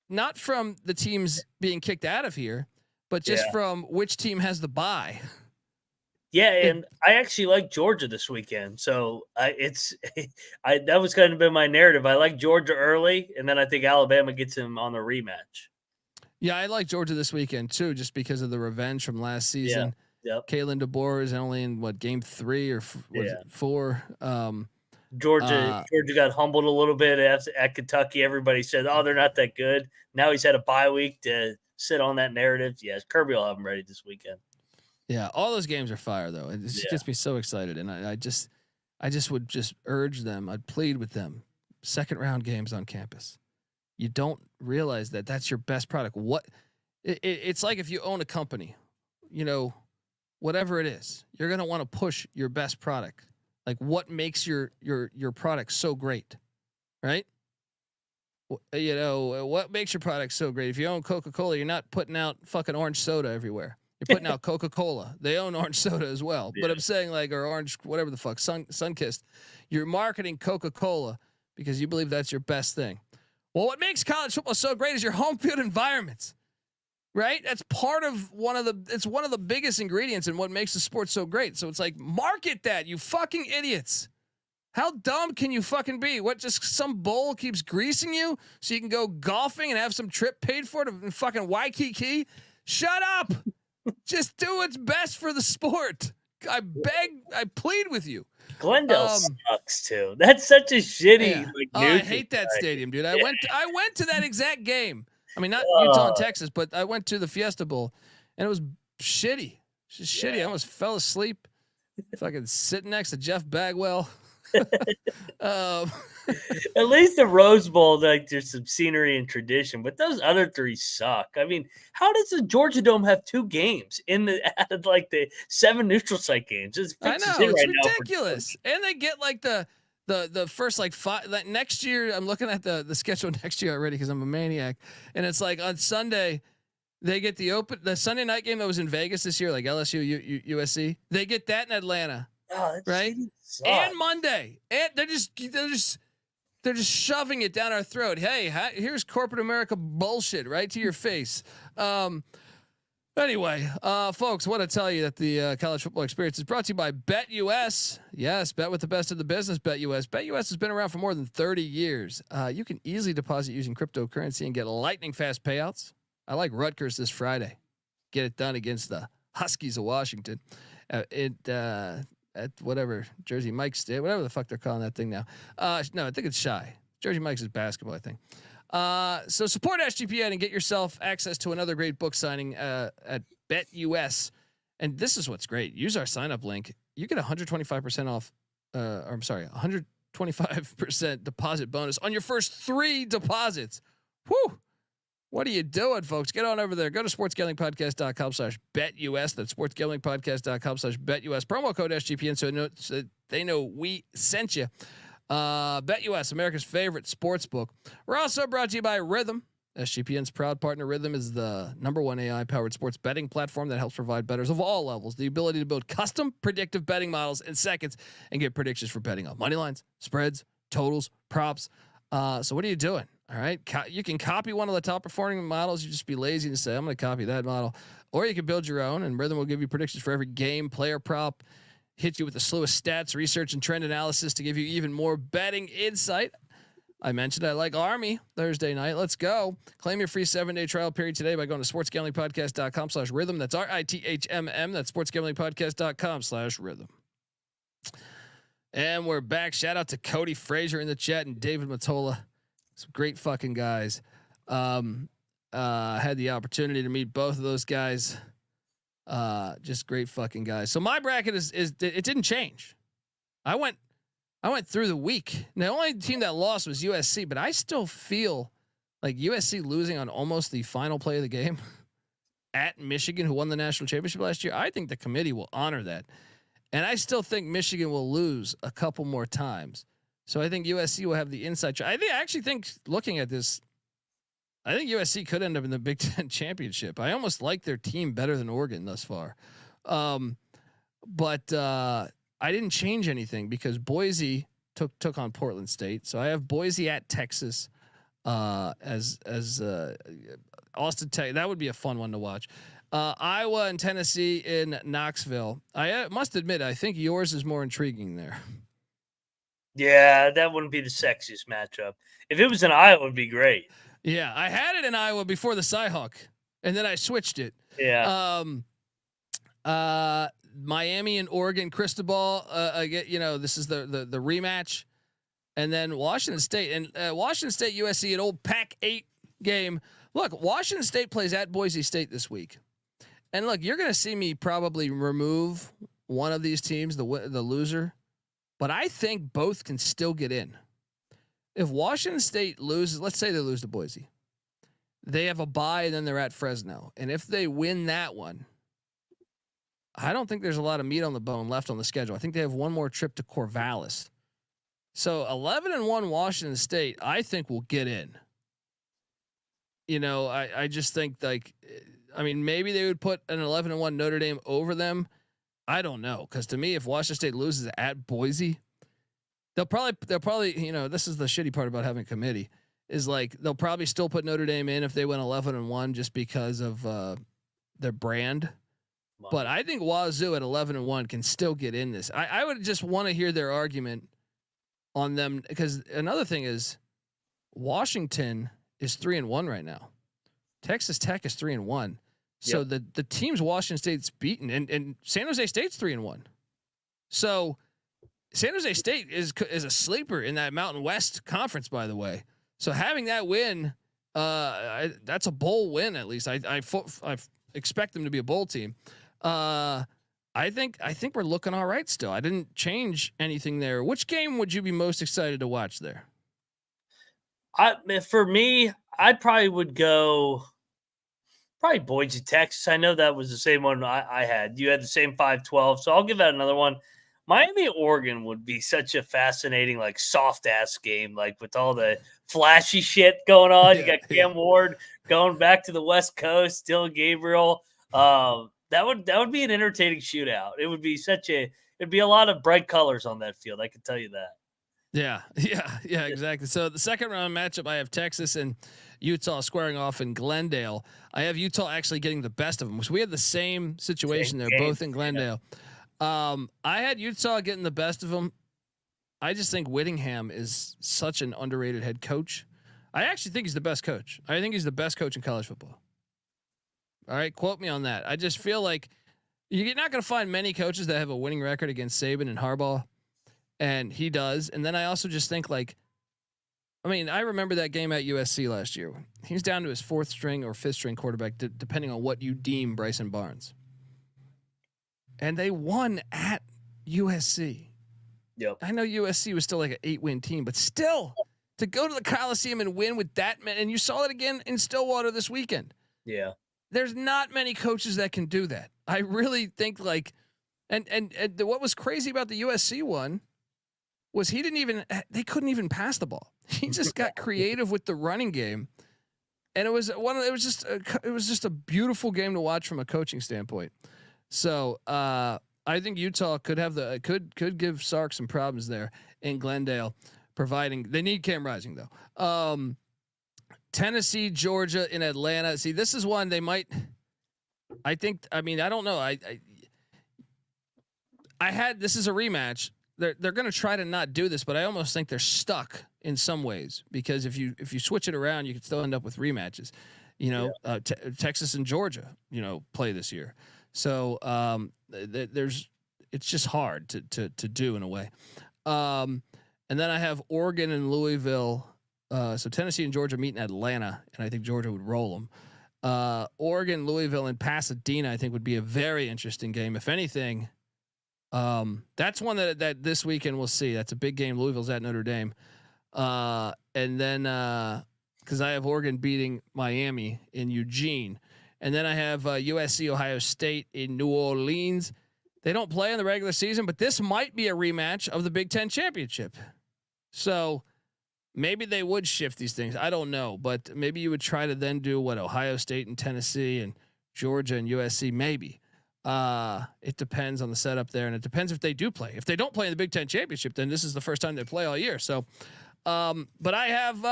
not from the teams being kicked out of here, but just from which team has the bye. Yeah, and I actually like Georgia this weekend, so that was kind of been my narrative. I like Georgia early, and then I think Alabama gets him on the rematch. Yeah, I like Georgia this weekend too, just because of the revenge from last season. Yeah. Yep. Kalen DeBoer is only in game 3 or 4. Georgia got humbled a little bit at Kentucky. Everybody said, "Oh, they're not that good." Now he's had a bye week to sit on that narrative. Yes, Kirby will have him ready this weekend. Yeah, all those games are fire though. It just gets me so excited, and I just would just urge them. I'd plead with them. Second round games on campus. You don't realize that that's your best product. It's like if you own a company, whatever it is, you're gonna want to push your best product. Like what makes your product so great, right? What makes your product so great? If you own Coca-Cola, you're not putting out fucking orange soda everywhere. You're putting out Coca-Cola. They own orange soda as well. Yeah. But I'm saying or orange, whatever the fuck, Sunkist. You're marketing Coca-Cola because you believe that's your best thing. Well, what makes college football so great is your home field environments, right? That's one of the biggest ingredients in what makes the sport so great. So it's like, market that, you fucking idiots. How dumb can you fucking be? What, just some bowl keeps greasing you so you can go golfing and have some trip paid for to fucking Waikiki? Shut up. Just do what's best for the sport. I plead with you. Glendale sucks too. That's such a shitty. I hate that stadium, dude. I went to that exact game. I mean, not Utah and Texas, but I went to the Fiesta Bowl, and it was shitty. Just shitty. I almost fell asleep Fucking sitting next to Jeff Bagwell. um, At least the Rose Bowl, like there's some scenery and tradition, but those other three suck. I mean, how does the Georgia Dome have 2 games in the out of like the 7 neutral site games? It's I fixes know in it's right now ridiculous, and they get like the first like 5. Like next year, I'm looking at the schedule next year already because I'm a maniac, and it's like on Sunday they get the Sunday night game that was in Vegas this year, like LSU USC. They get that in Atlanta, Oh, that right? shitty sucks. And Monday, and they're just shoving it down our throat. Hey, here's corporate America bullshit right to your face. Anyway, folks, want to tell you that the college football experience is brought to you by BetUS. Yes, bet with the best of the business, BetUS. BetUS has been around for more than 30 years. You can easily deposit using cryptocurrency and get lightning fast payouts. I like Rutgers this Friday. Get it done against the Huskies of Washington. At whatever Jersey Mike's did, whatever the fuck they're calling that thing now. No, I think it's Shy. Jersey Mike's is basketball, I think. So support SGPN and get yourself access to another great book signing at BetUS. And this is what's great. Use our sign up link. You get 125% off. Or I'm sorry, 125% deposit bonus on your first 3 deposits. Whew. What are you doing, folks? Get on over there. Go to sportsgamblingpodcast.com/BetUS. That's sportsgamblingpodcast.com/BetUS. Promo code SGPN so they know we sent you. BetUS, America's favorite sports book. We're also brought to you by Rhythm. SGPN's proud partner. Rhythm is the #1 AI-powered sports betting platform that helps provide bettors of all levels the ability to build custom predictive betting models in seconds and get predictions for betting on money lines, spreads, totals, props. So what are you doing? All right. You can copy one of the top performing models. You just be lazy and say, I'm going to copy that model. Or you can build your own, and Rhythm will give you predictions for every game, player prop, hit you with a slew of stats, research, and trend analysis to give you even more betting insight. I mentioned I like Army Thursday night. Let's go. Claim your free 7-day trial period today by going to sportsgamblingpodcast.com/rhythm. That's RITHMM. That's sportsgamblingpodcast.com/rhythm. And we're back. Shout out to Cody Frazier in the chat and David Matola. Some great fucking guys. Had the opportunity to meet both of those guys. Just great fucking guys. So my bracket is it didn't change. I went through the week. The only team that lost was USC, but I still feel like USC losing on almost the final play of the game at Michigan, who won the national championship last year. I think the committee will honor that. And I still think Michigan will lose a couple more times. So I think USC will have the inside. I actually think looking at this, I think USC could end up in the Big Ten championship. I almost like their team better than Oregon thus far. But I didn't change anything because Boise took on Portland State. So I have Boise at Texas as Austin Tech. That would be a fun one to watch. Iowa and Tennessee in Knoxville. I must admit, I think yours is more intriguing there. Yeah, that wouldn't be the sexiest matchup. If it was in Iowa, it would be great. Yeah, I had it in Iowa before the Cyhawk, and then I switched it. Yeah. Miami and Oregon, Cristobal. This is the rematch, and then Washington State and Washington State USC, an old Pac-8 game. Look, Washington State plays at Boise State this week, and look, you're going to see me probably remove one of these teams, the loser. But I think both can still get in. If Washington State loses, let's say they lose to Boise, they have a bye and then they're at Fresno. And if they win that one, I don't think there's a lot of meat on the bone left on the schedule. I think they have one more trip to Corvallis. So 11-1 Washington State, I think will get in. I just think maybe they would put an 11-1 Notre Dame over them. I don't know, because to me, if Washington State loses at Boise, they'll probably this is the shitty part about having a committee is like they'll probably still put Notre Dame in if they win 11-1 just because of their brand. But I think Wazoo at 11-1 can still get in this. I would just want to hear their argument on them, because another thing is Washington is 3-1 right now. Texas Tech is 3-1. So the teams Washington State's beaten and San Jose State's 3-1. So San Jose State is a sleeper in that Mountain West Conference, by the way. So having that win, that's a bowl win at least. I expect them to be a bowl team. I think we're looking all right still. I didn't change anything there. Which game would you be most excited to watch there? For me, I probably would go probably Boise, Texas. I know that was the same one I had. You had the same 5-12, so I'll give that another one. Miami, Oregon would be such a fascinating, like soft ass game, like with all the flashy shit going on. You got Cam Ward going back to the West Coast, Dylan Gabriel. That would be an entertaining shootout. It'd be a lot of bright colors on that field. I can tell you that. Yeah, exactly. So the second round matchup, I have Texas and Utah squaring off in Glendale. I have Utah actually getting the best of them. So we had the same situation there, both in Glendale. Yeah. I had Utah getting the best of them. I just think Whittingham is such an underrated head coach. I actually think he's the best coach. I think he's the best coach in college football. All right, quote me on that. I just feel like you're not going to find many coaches that have a winning record against Saban and Harbaugh. And he does. And then I also just think I remember that game at USC last year. He was down to his 4th string or 5th string quarterback, depending on what you deem Bryson Barnes. And they won at USC. Yep. I know USC was still like an 8-win team, but still to go to the Coliseum and win with that man. And you saw it again in Stillwater this weekend. Yeah. There's not many coaches that can do that. I really think and what was crazy about the USC one was they couldn't even pass the ball. He just got creative with the running game. And it was just a beautiful game to watch from a coaching standpoint. So I think Utah could give Sark some problems there in Glendale, providing they need Cam Rising though. Tennessee, Georgia, in Atlanta. See, this is one they might. I don't know. This is a rematch. They're going to try to not do this, but I almost think they're stuck in some ways because if you switch it around, you could still end up with rematches. Texas and Georgia, play this year, so it's just hard to do in a way. And then I have Oregon and Louisville. So Tennessee and Georgia meet in Atlanta, and I think Georgia would roll them. Oregon, Louisville, and Pasadena, I think would be a very interesting game. If anything. That's one that this weekend we'll see. That's a big game. Louisville's at Notre Dame. And then, cause I have Oregon beating Miami in Eugene, and then I have USC, Ohio State in New Orleans. They don't play in the regular season, but this might be a rematch of the Big Ten championship. So maybe they would shift these things. I don't know, but maybe you would try to then do Ohio State and Tennessee and Georgia and USC, maybe. It depends on the setup there, and it depends if they do play. If they don't play in the Big Ten championship, then this is the first time they play all year. So, but I have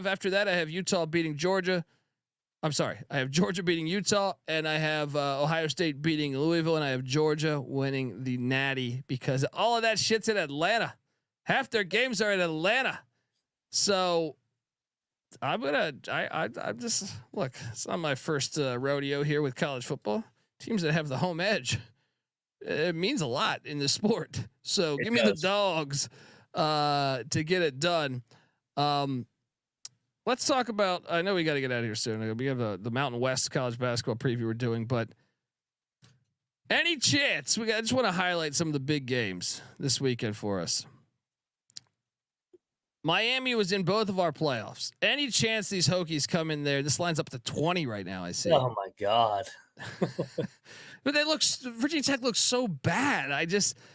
after that I have Utah beating Georgia. I'm sorry, I have Georgia beating Utah, and I have Ohio State beating Louisville, and I have Georgia winning the Natty because all of that shit's in Atlanta. Half their games are in Atlanta, so I'm just look. It's not my first rodeo here with college football. Teams that have the home edge, it means a lot in the sport. So give me the dogs to get it done. Let's talk about. I know we got to get out of here soon. We have the Mountain West college basketball preview we're doing, but any chance I just want to highlight some of the big games this weekend for us. Miami was in both of our playoffs. Any chance these Hokies come in there? This line's up to 20 right now. I see. Oh my God. But Virginia Tech looks so bad. I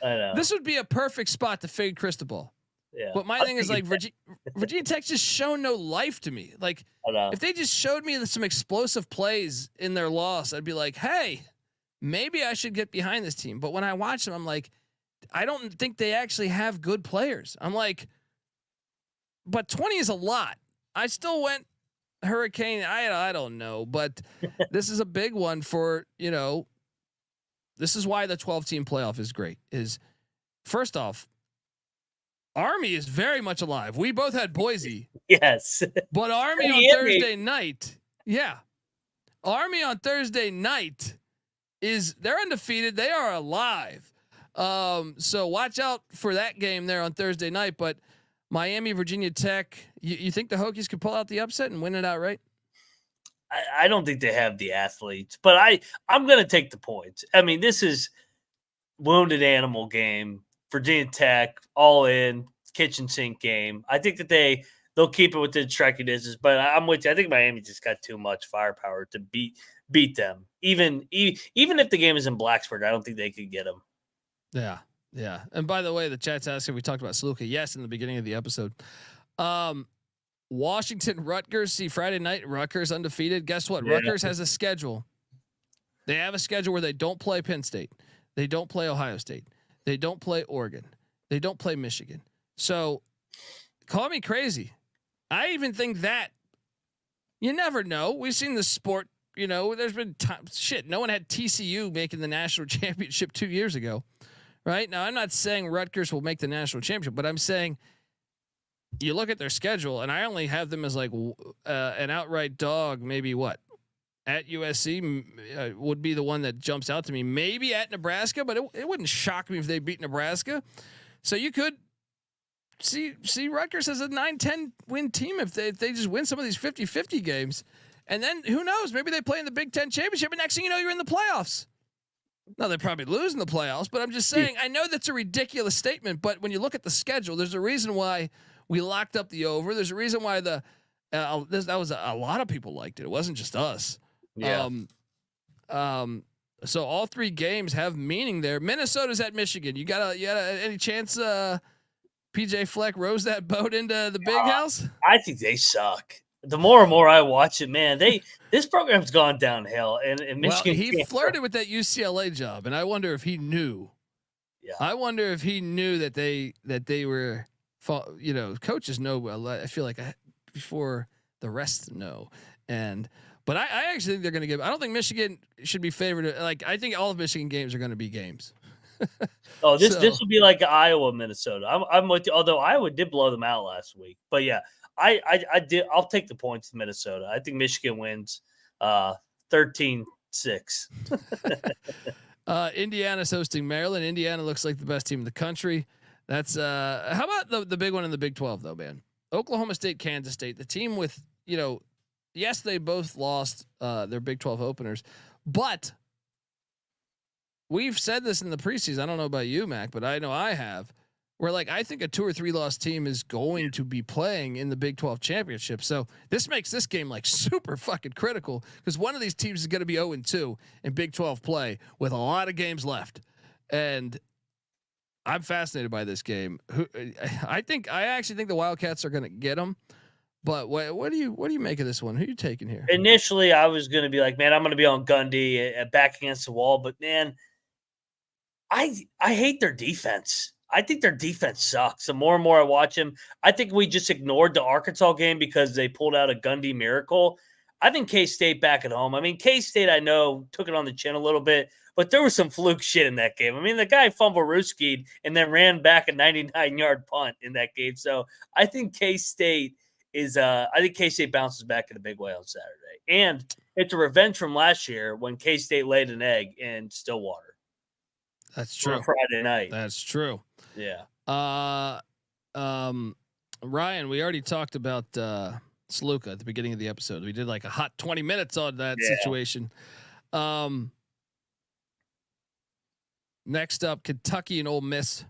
know this would be a perfect spot to fade Cristobal. Yeah. But my thing is Virginia Tech just shown no life to me. Like if they just showed me some explosive plays in their loss, I'd be like, hey, maybe I should get behind this team. But when I watch them, I'm like, I don't think they actually have good players. I'm like, but 20 is a lot. I still went Hurricane. I don't know, but this is a big one for, this is why the 12-team playoff is great. Is first off, Army is very much alive. We both had Boise. Yes. But Army on Thursday night. Yeah. Army on Thursday night they're undefeated. They are alive. So watch out for that game there on Thursday night, but Miami, Virginia Tech. You think the Hokies could pull out the upset and win it outright? I don't think they have the athletes, but I'm going to take the points. I mean, this is wounded animal game. Virginia Tech, all in, kitchen sink game. I think that they'll keep it within striking distance, but I'm with you. I think Miami just got too much firepower to beat them. Even if the game is in Blacksburg, I don't think they could get them. Yeah. Yeah. And by the way, the chat's asking, we talked about Sluka. Yes. In the beginning of the episode, Washington, Rutgers, see Friday night, Rutgers undefeated. Guess what? Yeah. Rutgers has a schedule. They have a schedule where they don't play Penn State. They don't play Ohio State. They don't play Oregon. They don't play Michigan. So call me crazy. I even think that you never know. We've seen the sport, there's been shit. No one had TCU making the national championship 2 years ago. Right now, I'm not saying Rutgers will make the national championship, but I'm saying you look at their schedule, and I only have them as like an outright dog. Maybe what at USC would be the one that jumps out to me. Maybe at Nebraska, but it wouldn't shock me if they beat Nebraska. So you could see Rutgers as a 9-10 win team if they just win some of these 50-50 games, and then who knows? Maybe they play in the Big Ten championship, and next thing you know, you're in the playoffs. No, they probably lose in the playoffs, but I'm just saying, I know that's a ridiculous statement, but when you look at the schedule, there's a reason why we locked up the over. There's a reason why that was a lot of people liked it. It wasn't just us. Yeah. So all three games have meaning there. Minnesota's at Michigan. You got any chance PJ Fleck rows that boat into the big house? I think they suck. The more and more I watch it, man, this program's gone downhill. And Michigan, he flirted with that UCLA job, and I wonder if he knew. Yeah, I wonder if he knew that they were, coaches know. I feel like before the rest know, but I actually think they're going to give. I don't think Michigan should be favored. Like I think all of Michigan games are going to be games. This will be like Iowa, Minnesota. I'm with you. Although Iowa did blow them out last week, but yeah. I did. I'll take the points to Minnesota. I think Michigan wins 13-6. Indiana's hosting Maryland. Indiana looks like the best team in the country. That's how about the big one in the Big 12 though, man? Oklahoma State, Kansas State, the team with, yes, they both lost their Big 12 openers, but we've said this in the preseason. I don't know about you, Mac, but I know I have. Where I think a 2 or 3 loss team is going to be playing in the Big 12 championship. So this makes this game super fucking critical because one of these teams is going to be 0-2 in Big 12 play with a lot of games left. And I'm fascinated by this game. I actually think the Wildcats are going to get them. But what do you make of this one? Who are you taking here? Initially, I was going to be like, man, I'm going to be on Gundy back against the wall. But man, I hate their defense. I think their defense sucks. The more and more I watch them, I think we just ignored the Arkansas game because they pulled out a Gundy miracle. I think K-State back at home. I mean, K-State, I know, took it on the chin a little bit, but there was some fluke shit in that game. I mean, the guy fumble-rooskied and then ran back a 99-yard punt in that game. So I think K-State bounces back in a big way on Saturday. And it's a revenge from last year when K-State laid an egg in Stillwater. That's true. Friday night. That's true. Yeah. Ryan, we already talked about Sluka at the beginning of the episode. We did like a hot 20 minutes on that situation. Next up, Kentucky and Ole Miss.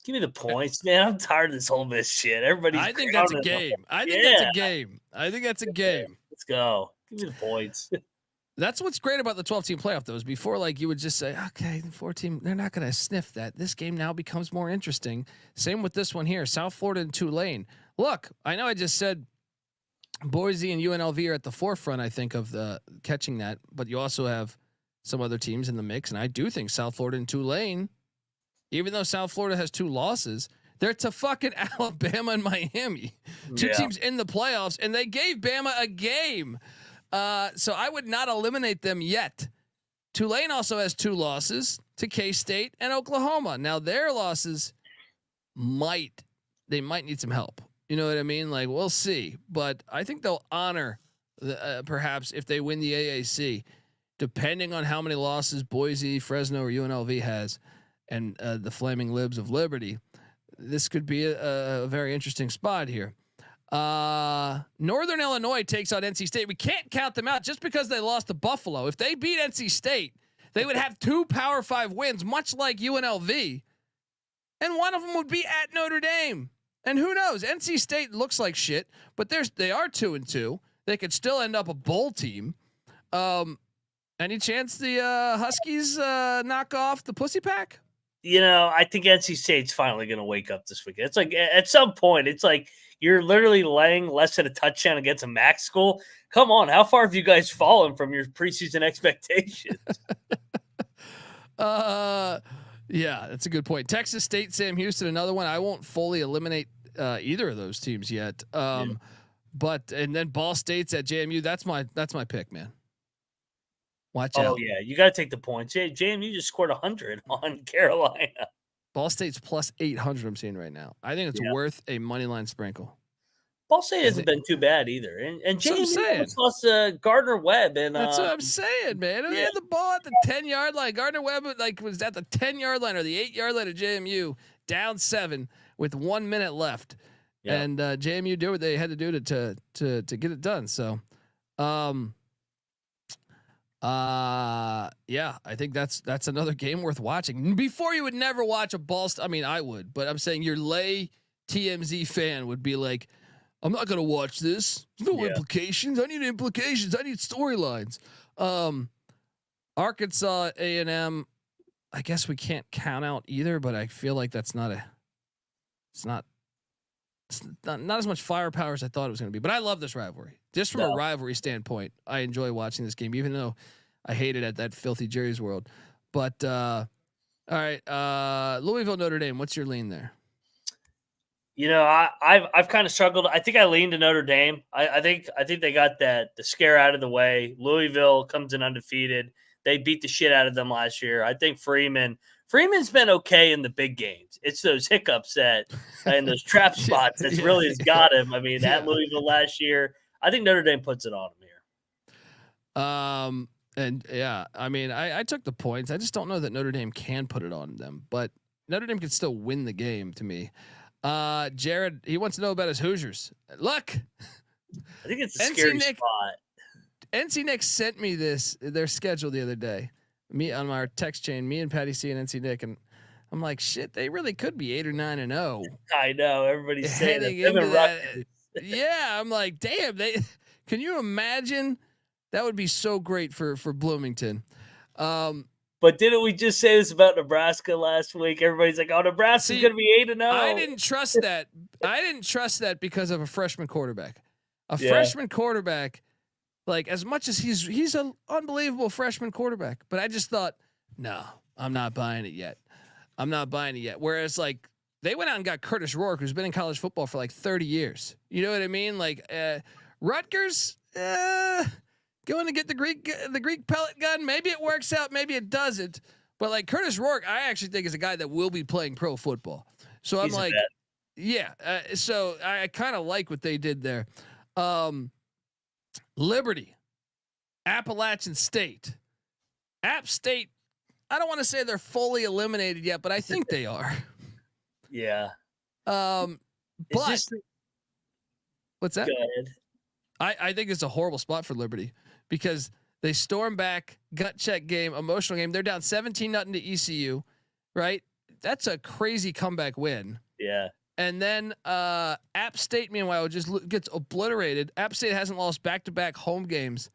Give me the points, man. I'm tired of this Ole Miss shit. I think that's a game. I think that's a game. Let's go. Give me the points. That's what's great about the 12-team playoff, though, is before, you would just say, okay, the 4-team, they're not going to sniff that. This game now becomes more interesting. Same with this one here, South Florida and Tulane. Look, I know I just said Boise and UNLV are at the forefront, I think, of the catching that, but you also have some other teams in the mix, and I do think South Florida and Tulane, even though South Florida has 2 losses, they're to fucking Alabama and Miami. 2 teams in the playoffs, and they gave Bama a game. So I would not eliminate them yet. Tulane also has 2 losses to K-State and Oklahoma. Now their losses might need some help. You know what I mean? We'll see, but I think they'll honor perhaps if they win the AAC, depending on how many losses Boise, Fresno, or UNLV has, and the Flaming Libs of Liberty. This could be a very interesting spot here. Northern Illinois takes out NC State. We can't count them out just because they lost to Buffalo. If they beat NC State, They would have 2 Power 5 wins, much like UNLV, and one of them would be at Notre Dame. And who knows? NC State looks like shit, but they are 2-2. They could still end up a bowl team. Any chance the Huskies knock off the Pussy Pack? I think NC State's finally going to wake up this weekend. It's like at some point, it's like you're literally laying less than a touchdown against a MAC school. Come on, how far have you guys fallen from your preseason expectations? Yeah, that's a good point. Texas State, Sam Houston, another one. I won't fully eliminate either of those teams yet. But and then Ball State's at JMU. That's my pick, man. Watch out. Oh yeah, you got to take the points. JMU just scored 100 on Carolina. Ball State's plus 800. I'm seeing right now. I think it's worth a money line sprinkle. Ball State hasn't been too bad either, and JMU lost Gardner Webb, and that's what I'm saying, man. He had the ball at the 10-yard line. Gardner Webb was at the 10-yard line or the 8-yard line of JMU, down 7 with 1 minute left, and JMU did what they had to do to get it done. So, I think that's another game worth watching. Before, you would never watch a Ball State. I mean, I would, but I'm saying your lay TMZ fan would be like, I'm not going to watch this. There's no implications. I need implications. I need storylines. Arkansas A&M, I guess we can't count out either, but I feel like it's not as much firepower as I thought it was going to be. But I love this rivalry. Just from a rivalry standpoint, I enjoy watching this game, even though I hate it at that filthy Jerry's World. But all right, Louisville, Notre Dame. What's your lean there? I've kind of struggled. I think I leaned to Notre Dame. I think they got the scare out of the way. Louisville comes in undefeated. They beat the shit out of them last year. I think Freeman's been okay in the big games. It's those hiccups and those trap spots that's really has got him. I mean, at Louisville last year, I think Notre Dame puts it on him here. I mean, I took the points. I just don't know that Notre Dame can put it on them, but Notre Dame can still win the game to me. Jared, he wants to know about his Hoosiers. Look, I think it's a scary spot. NC Nick sent me their schedule the other day. Me on our text chain, me and Patty C and NC Nick, and I'm like, shit, they really could be 8 or 9 and 0. I know everybody's saying that. Yeah, I'm like, damn. Can you imagine? That would be so great for Bloomington. But didn't we just say this about Nebraska last week? Everybody's like, "Oh, Nebraska's going to be 8 and 0." I didn't trust that. I didn't trust that because of a freshman quarterback. Freshman quarterback, like as much as he's an unbelievable freshman quarterback, but I just thought, no, I'm not buying it yet. Whereas like they went out and got Curtis Rourke, who's been in college football for like 30 years. You know what I mean? Like Rutgers. Going to get the Greek pellet gun. Maybe it works out. Maybe it doesn't. But like Curtis Rourke, I actually think is a guy that will be playing pro football. So I'm like, so I kind of like what they did there. Liberty, Appalachian State, App State. I don't want to say they're fully eliminated yet, but I think they are. Yeah. But what's that? Go ahead. I think it's a horrible spot for Liberty because they storm back, gut check game, emotional game. They're down 17-0 to ECU, right? That's a crazy comeback win. Yeah. And then App State, meanwhile, just gets obliterated. App State hasn't lost back-to-back home games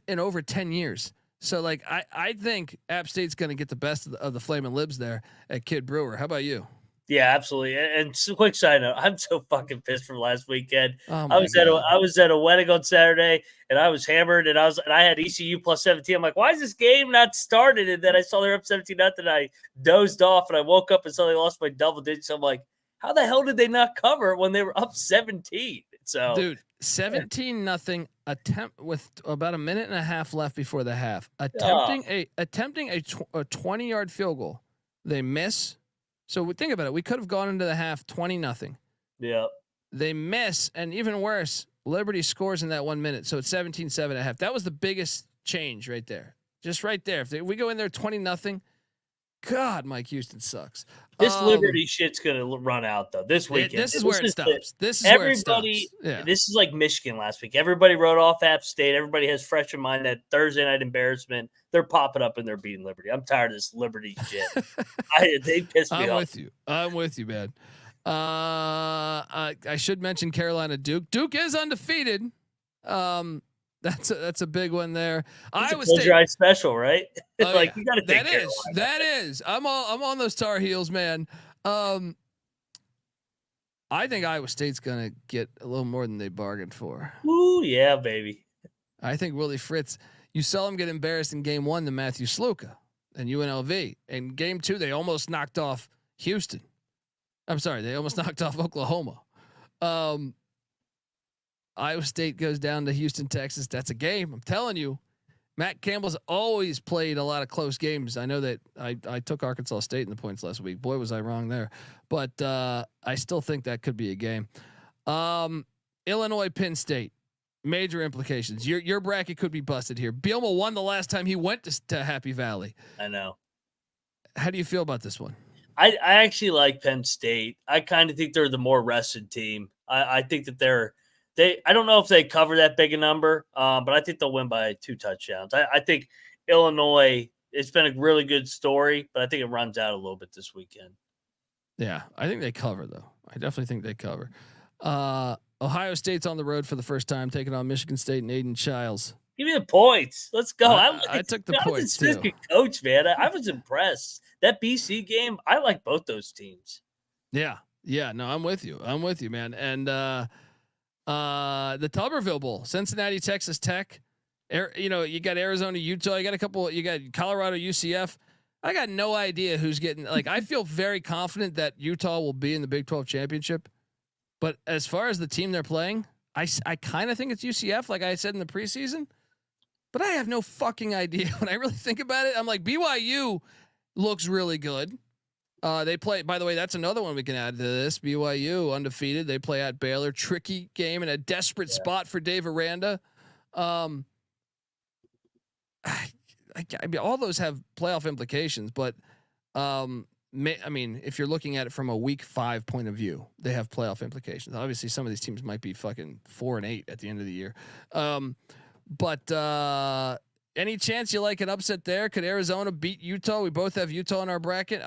in over 10 years. So, like, I think App State's going to get the best of the Flamin' Libs there at Kid Brewer. How about you? Yeah, absolutely. And quick side note, I'm so fucking pissed from last weekend. Oh I was at a wedding on Saturday, and I was hammered, and I had ECU plus 17. I'm like, why is this game not started? And then I saw they're up 17-0, and I dozed off, and I woke up and saw they lost by double digits. I'm like, how the hell did they not cover when they were up 17? So, dude, 17-0 attempt with about a minute and a half left before the half, attempting a 20-yard field goal. They miss. So think about it. We could have gone into the half 20-0. Yeah. They miss, and even worse, Liberty scores in that 1 minute. So it's 17-7 at half. That was the biggest change right there. Just right there. If we go in there 20-0, God, Mike Houston sucks. This Liberty shit's gonna run out though this weekend. This is where it stops. This is where it stops. Yeah. This is like Michigan last week. Everybody wrote off App State. Everybody has fresh in mind that Thursday night embarrassment. They're popping up and they're beating Liberty. I'm tired of this Liberty shit. They pissed me off. I'm with you, man. I should mention Carolina Duke. Duke is undefeated. That's a big one there. Iowa State special, right? Oh, like you got to take that is. I'm on those Tar Heels, man. I think Iowa State's gonna get a little more than they bargained for. Ooh, yeah, baby. I think Willie Fritz. You saw him get embarrassed in game 1 to Matthew Sluka and UNLV. In game 2, they almost knocked off Houston. I'm sorry, they almost knocked off Oklahoma. Iowa State goes down to Houston, Texas. That's a game. I'm telling you, Matt Campbell's always played a lot of close games. I know that I took Arkansas State in the points last week. Boy, was I wrong there. But I still think that could be a game. Illinois, Penn State, major implications. Your bracket could be busted here. Bielema won the last time he went to Happy Valley. I know. How do you feel about this one? I actually like Penn State. I kind of think they're the more rested team. I think that I don't know if they cover that big a number, but I think they'll win by 2 touchdowns. I think Illinois, it's been a really good story, but I think it runs out a little bit this weekend. Yeah, I think they cover though. I definitely think they cover. Ohio State's on the road for the first time, taking on Michigan State and Aiden Childs. Give me the points. Let's go. I took the points too. Coach, man, I was impressed. That BC game, I like both those teams. Yeah. No, I'm with you, man. And the Tuberville Bowl, Cincinnati, Texas Tech. You got Arizona, Utah. You got a couple. You got Colorado, UCF. I got no idea who's getting. Like, I feel very confident that Utah will be in the Big 12 championship. But as far as the team they're playing, I kind of think it's UCF, like I said in the preseason. But I have no fucking idea. When I really think about it, I'm like, BYU looks really good. They play, by the way, that's another one we can add to this. BYU undefeated. They play at Baylor. Tricky game and a desperate spot for Dave Aranda. I mean, all those have playoff implications, but I mean, if you're looking at it from a week 5 point of view, they have playoff implications. Obviously, some of these teams might be fucking 4-8 at the end of the year. But any chance you like an upset there? Could Arizona beat Utah? We both have Utah in our bracket.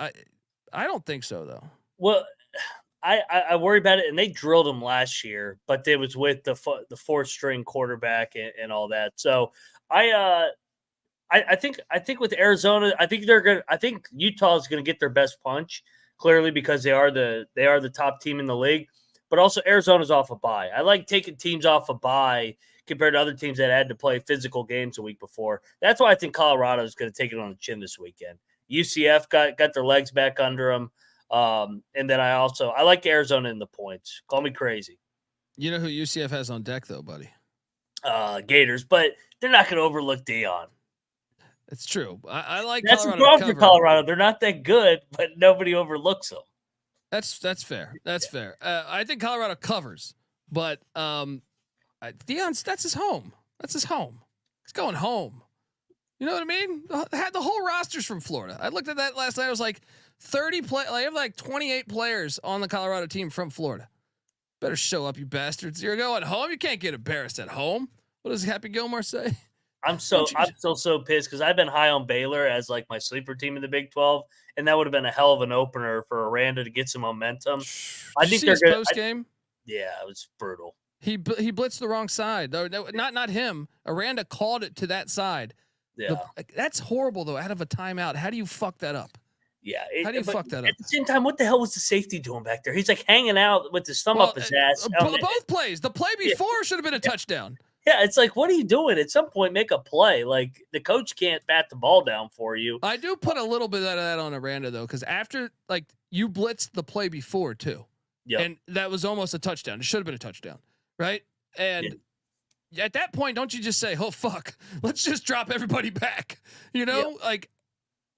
I don't think so though. Well, I worry about it, and they drilled them last year, but it was with the 4th string quarterback and all that. So I think with Arizona, I think Utah is gonna get their best punch, clearly, because they are the top team in the league. But also Arizona's off a bye. I like taking teams off a bye compared to other teams that had to play physical games a week before. That's why I think Colorado is going to take it on the chin this weekend. UCF got their legs back under them. And then I like Arizona in the points. Call me crazy. You know who UCF has on deck though, buddy? Gators, but they're not going to overlook Deion. It's true. I like that's Colorado the problem for Colorado. They're not that good, but nobody overlooks them. That's fair. That's fair. I think Colorado covers, but Deion's that's his home. That's his home. He's going home. You know what I mean? The whole roster's from Florida. I looked at that last night. I was like 30 play. I have like 28 players on the Colorado team from Florida. Better show up, you bastards. You're going home. You can't get embarrassed at home. What does Happy Gilmore say? I'm still so pissed because I've been high on Baylor as like my sleeper team in the Big 12, and that would have been a hell of an opener for Aranda to get some momentum. I think they're good. Post game. Yeah, it was brutal. He blitzed the wrong side. No, not him. Aranda called it to that side. Yeah, that's horrible though. Out of a timeout, how do you fuck that up? Yeah, how do you fuck that up? At the same time, what the hell was the safety doing back there? He's like hanging out with his thumb up his ass. Both plays. The play before should have been a touchdown. Yeah, it's like, what are you doing? At some point, make a play. Like, the coach can't bat the ball down for you. I do put a little bit of that on Aranda, though, because after, like, you blitzed the play before, too. Yeah. And that was almost a touchdown. It should have been a touchdown, right? And at that point, don't you just say, oh, fuck, let's just drop everybody back? You know? Like,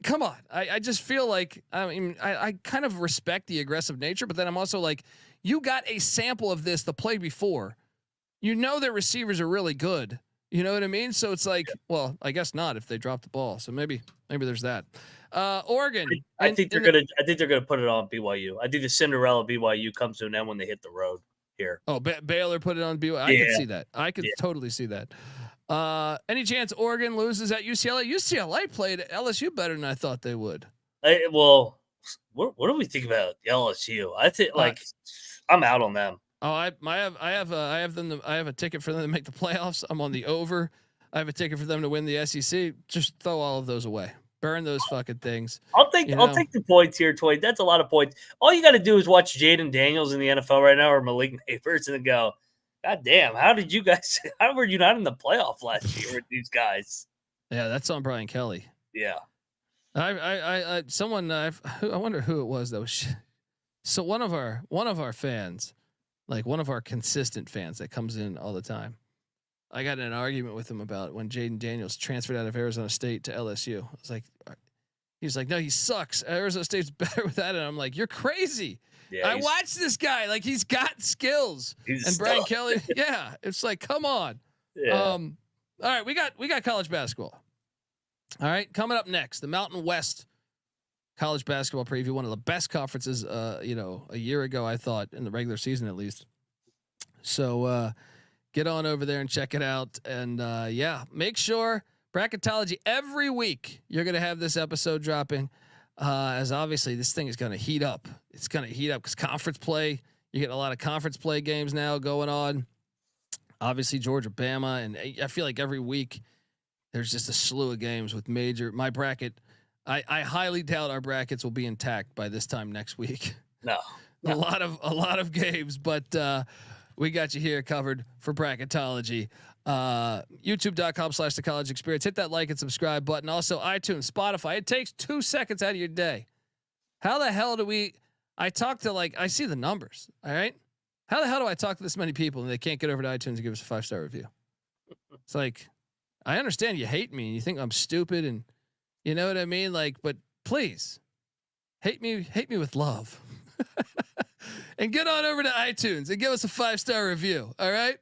come on. I just feel like, I mean, I kind of respect the aggressive nature, but then I'm also like, you got a sample of this the play before. You know their receivers are really good. You know what I mean? So it's like, well, I guess not if they drop the ball. So maybe there's that. Oregon. I think they're gonna put it on BYU. I think the Cinderella BYU comes to an end when they hit the road here. Oh, Baylor put it on BYU. I could see that. I could totally see that. Any chance Oregon loses at UCLA? UCLA played LSU better than I thought they would. Well, what do we think about LSU? I think I'm out on them. Oh, I have a ticket for them to make the playoffs. I'm on the over. I have a ticket for them to win the SEC. Just throw all of those away. Burn those fucking things. I'll take the points here, Toy. That's a lot of points. All you got to do is watch Jaden Daniels in the NFL right now or Malik Neighbors and go, God damn, how were you not in the playoff last year with these guys? Yeah, that's on Brian Kelly. Yeah. I wonder who it was that was. So one of our fans, like one of our consistent fans that comes in all the time, I got in an argument with him about when Jaden Daniels transferred out of Arizona State to LSU. I was like, he's like, no, he sucks. Arizona State's better with that. And I'm like, you're crazy. Yeah, I watched this guy. Like, he's got skills. And Brian Kelly, yeah, it's like, come on. Yeah. All right, we got college basketball. All right, coming up next, the Mountain West college basketball preview, one of the best conferences, a year ago, I thought, in the regular season at least. So get on over there and check it out. And make sure Bracketology every week you're gonna have this episode dropping. As obviously this thing is gonna heat up. It's gonna heat up because conference play. You're getting a lot of conference play games now going on. Obviously Georgia, Bama, and I feel like every week there's just a slew of games with my bracket. I highly doubt our brackets will be intact by this time next week. No. A lot of games, but we got you here covered for Bracketology. YouTube.com/The College Experience. Hit that like and subscribe button. Also iTunes, Spotify. It takes 2 seconds out of your day. How the hell do I talk to I see the numbers. All right. How the hell do I talk to this many people and they can't get over to iTunes and give us a 5-star review? It's like, I understand you hate me and you think I'm stupid and you know what I mean? But please hate me with love and get on over to iTunes and give us a 5-star review. All right.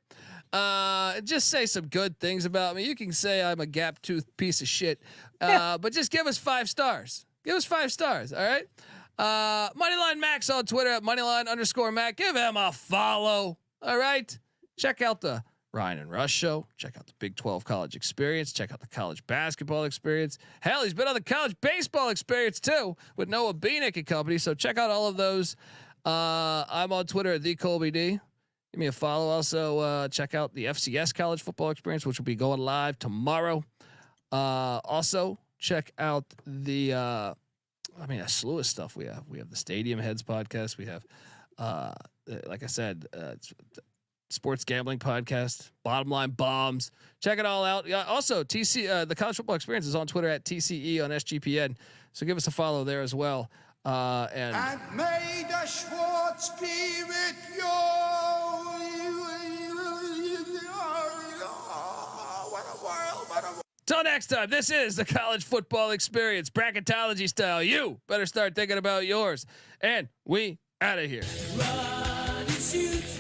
Just say some good things about me. You can say I'm a gap tooth piece of shit. But just give us 5 stars. Give us 5 stars. All right. Moneyline Max on Twitter at Moneyline_Mac. Give him a follow. All right. Check out the Ryan and Rush show. Check out the Big 12 college experience. Check out the college basketball experience. Hell, he's been on the college baseball experience too with Noah Beanick and company. So check out all of those. I'm on Twitter at TheColbyD. Give me a follow. Also, check out the FCS college football experience, which will be going live tomorrow. Also, check out the, a slew of stuff we have. We have the Stadium Heads podcast. We have, like I said, sports gambling podcast, Bottom Line Bombs. Check it all out. Also, the college football experience is on Twitter at TCE on SGPN. So give us a follow there as well. And may the Schwartz be with you. Till next time, this is the college football experience, Bracketology style. You better start thinking about yours. And we out of here. Run, shoot.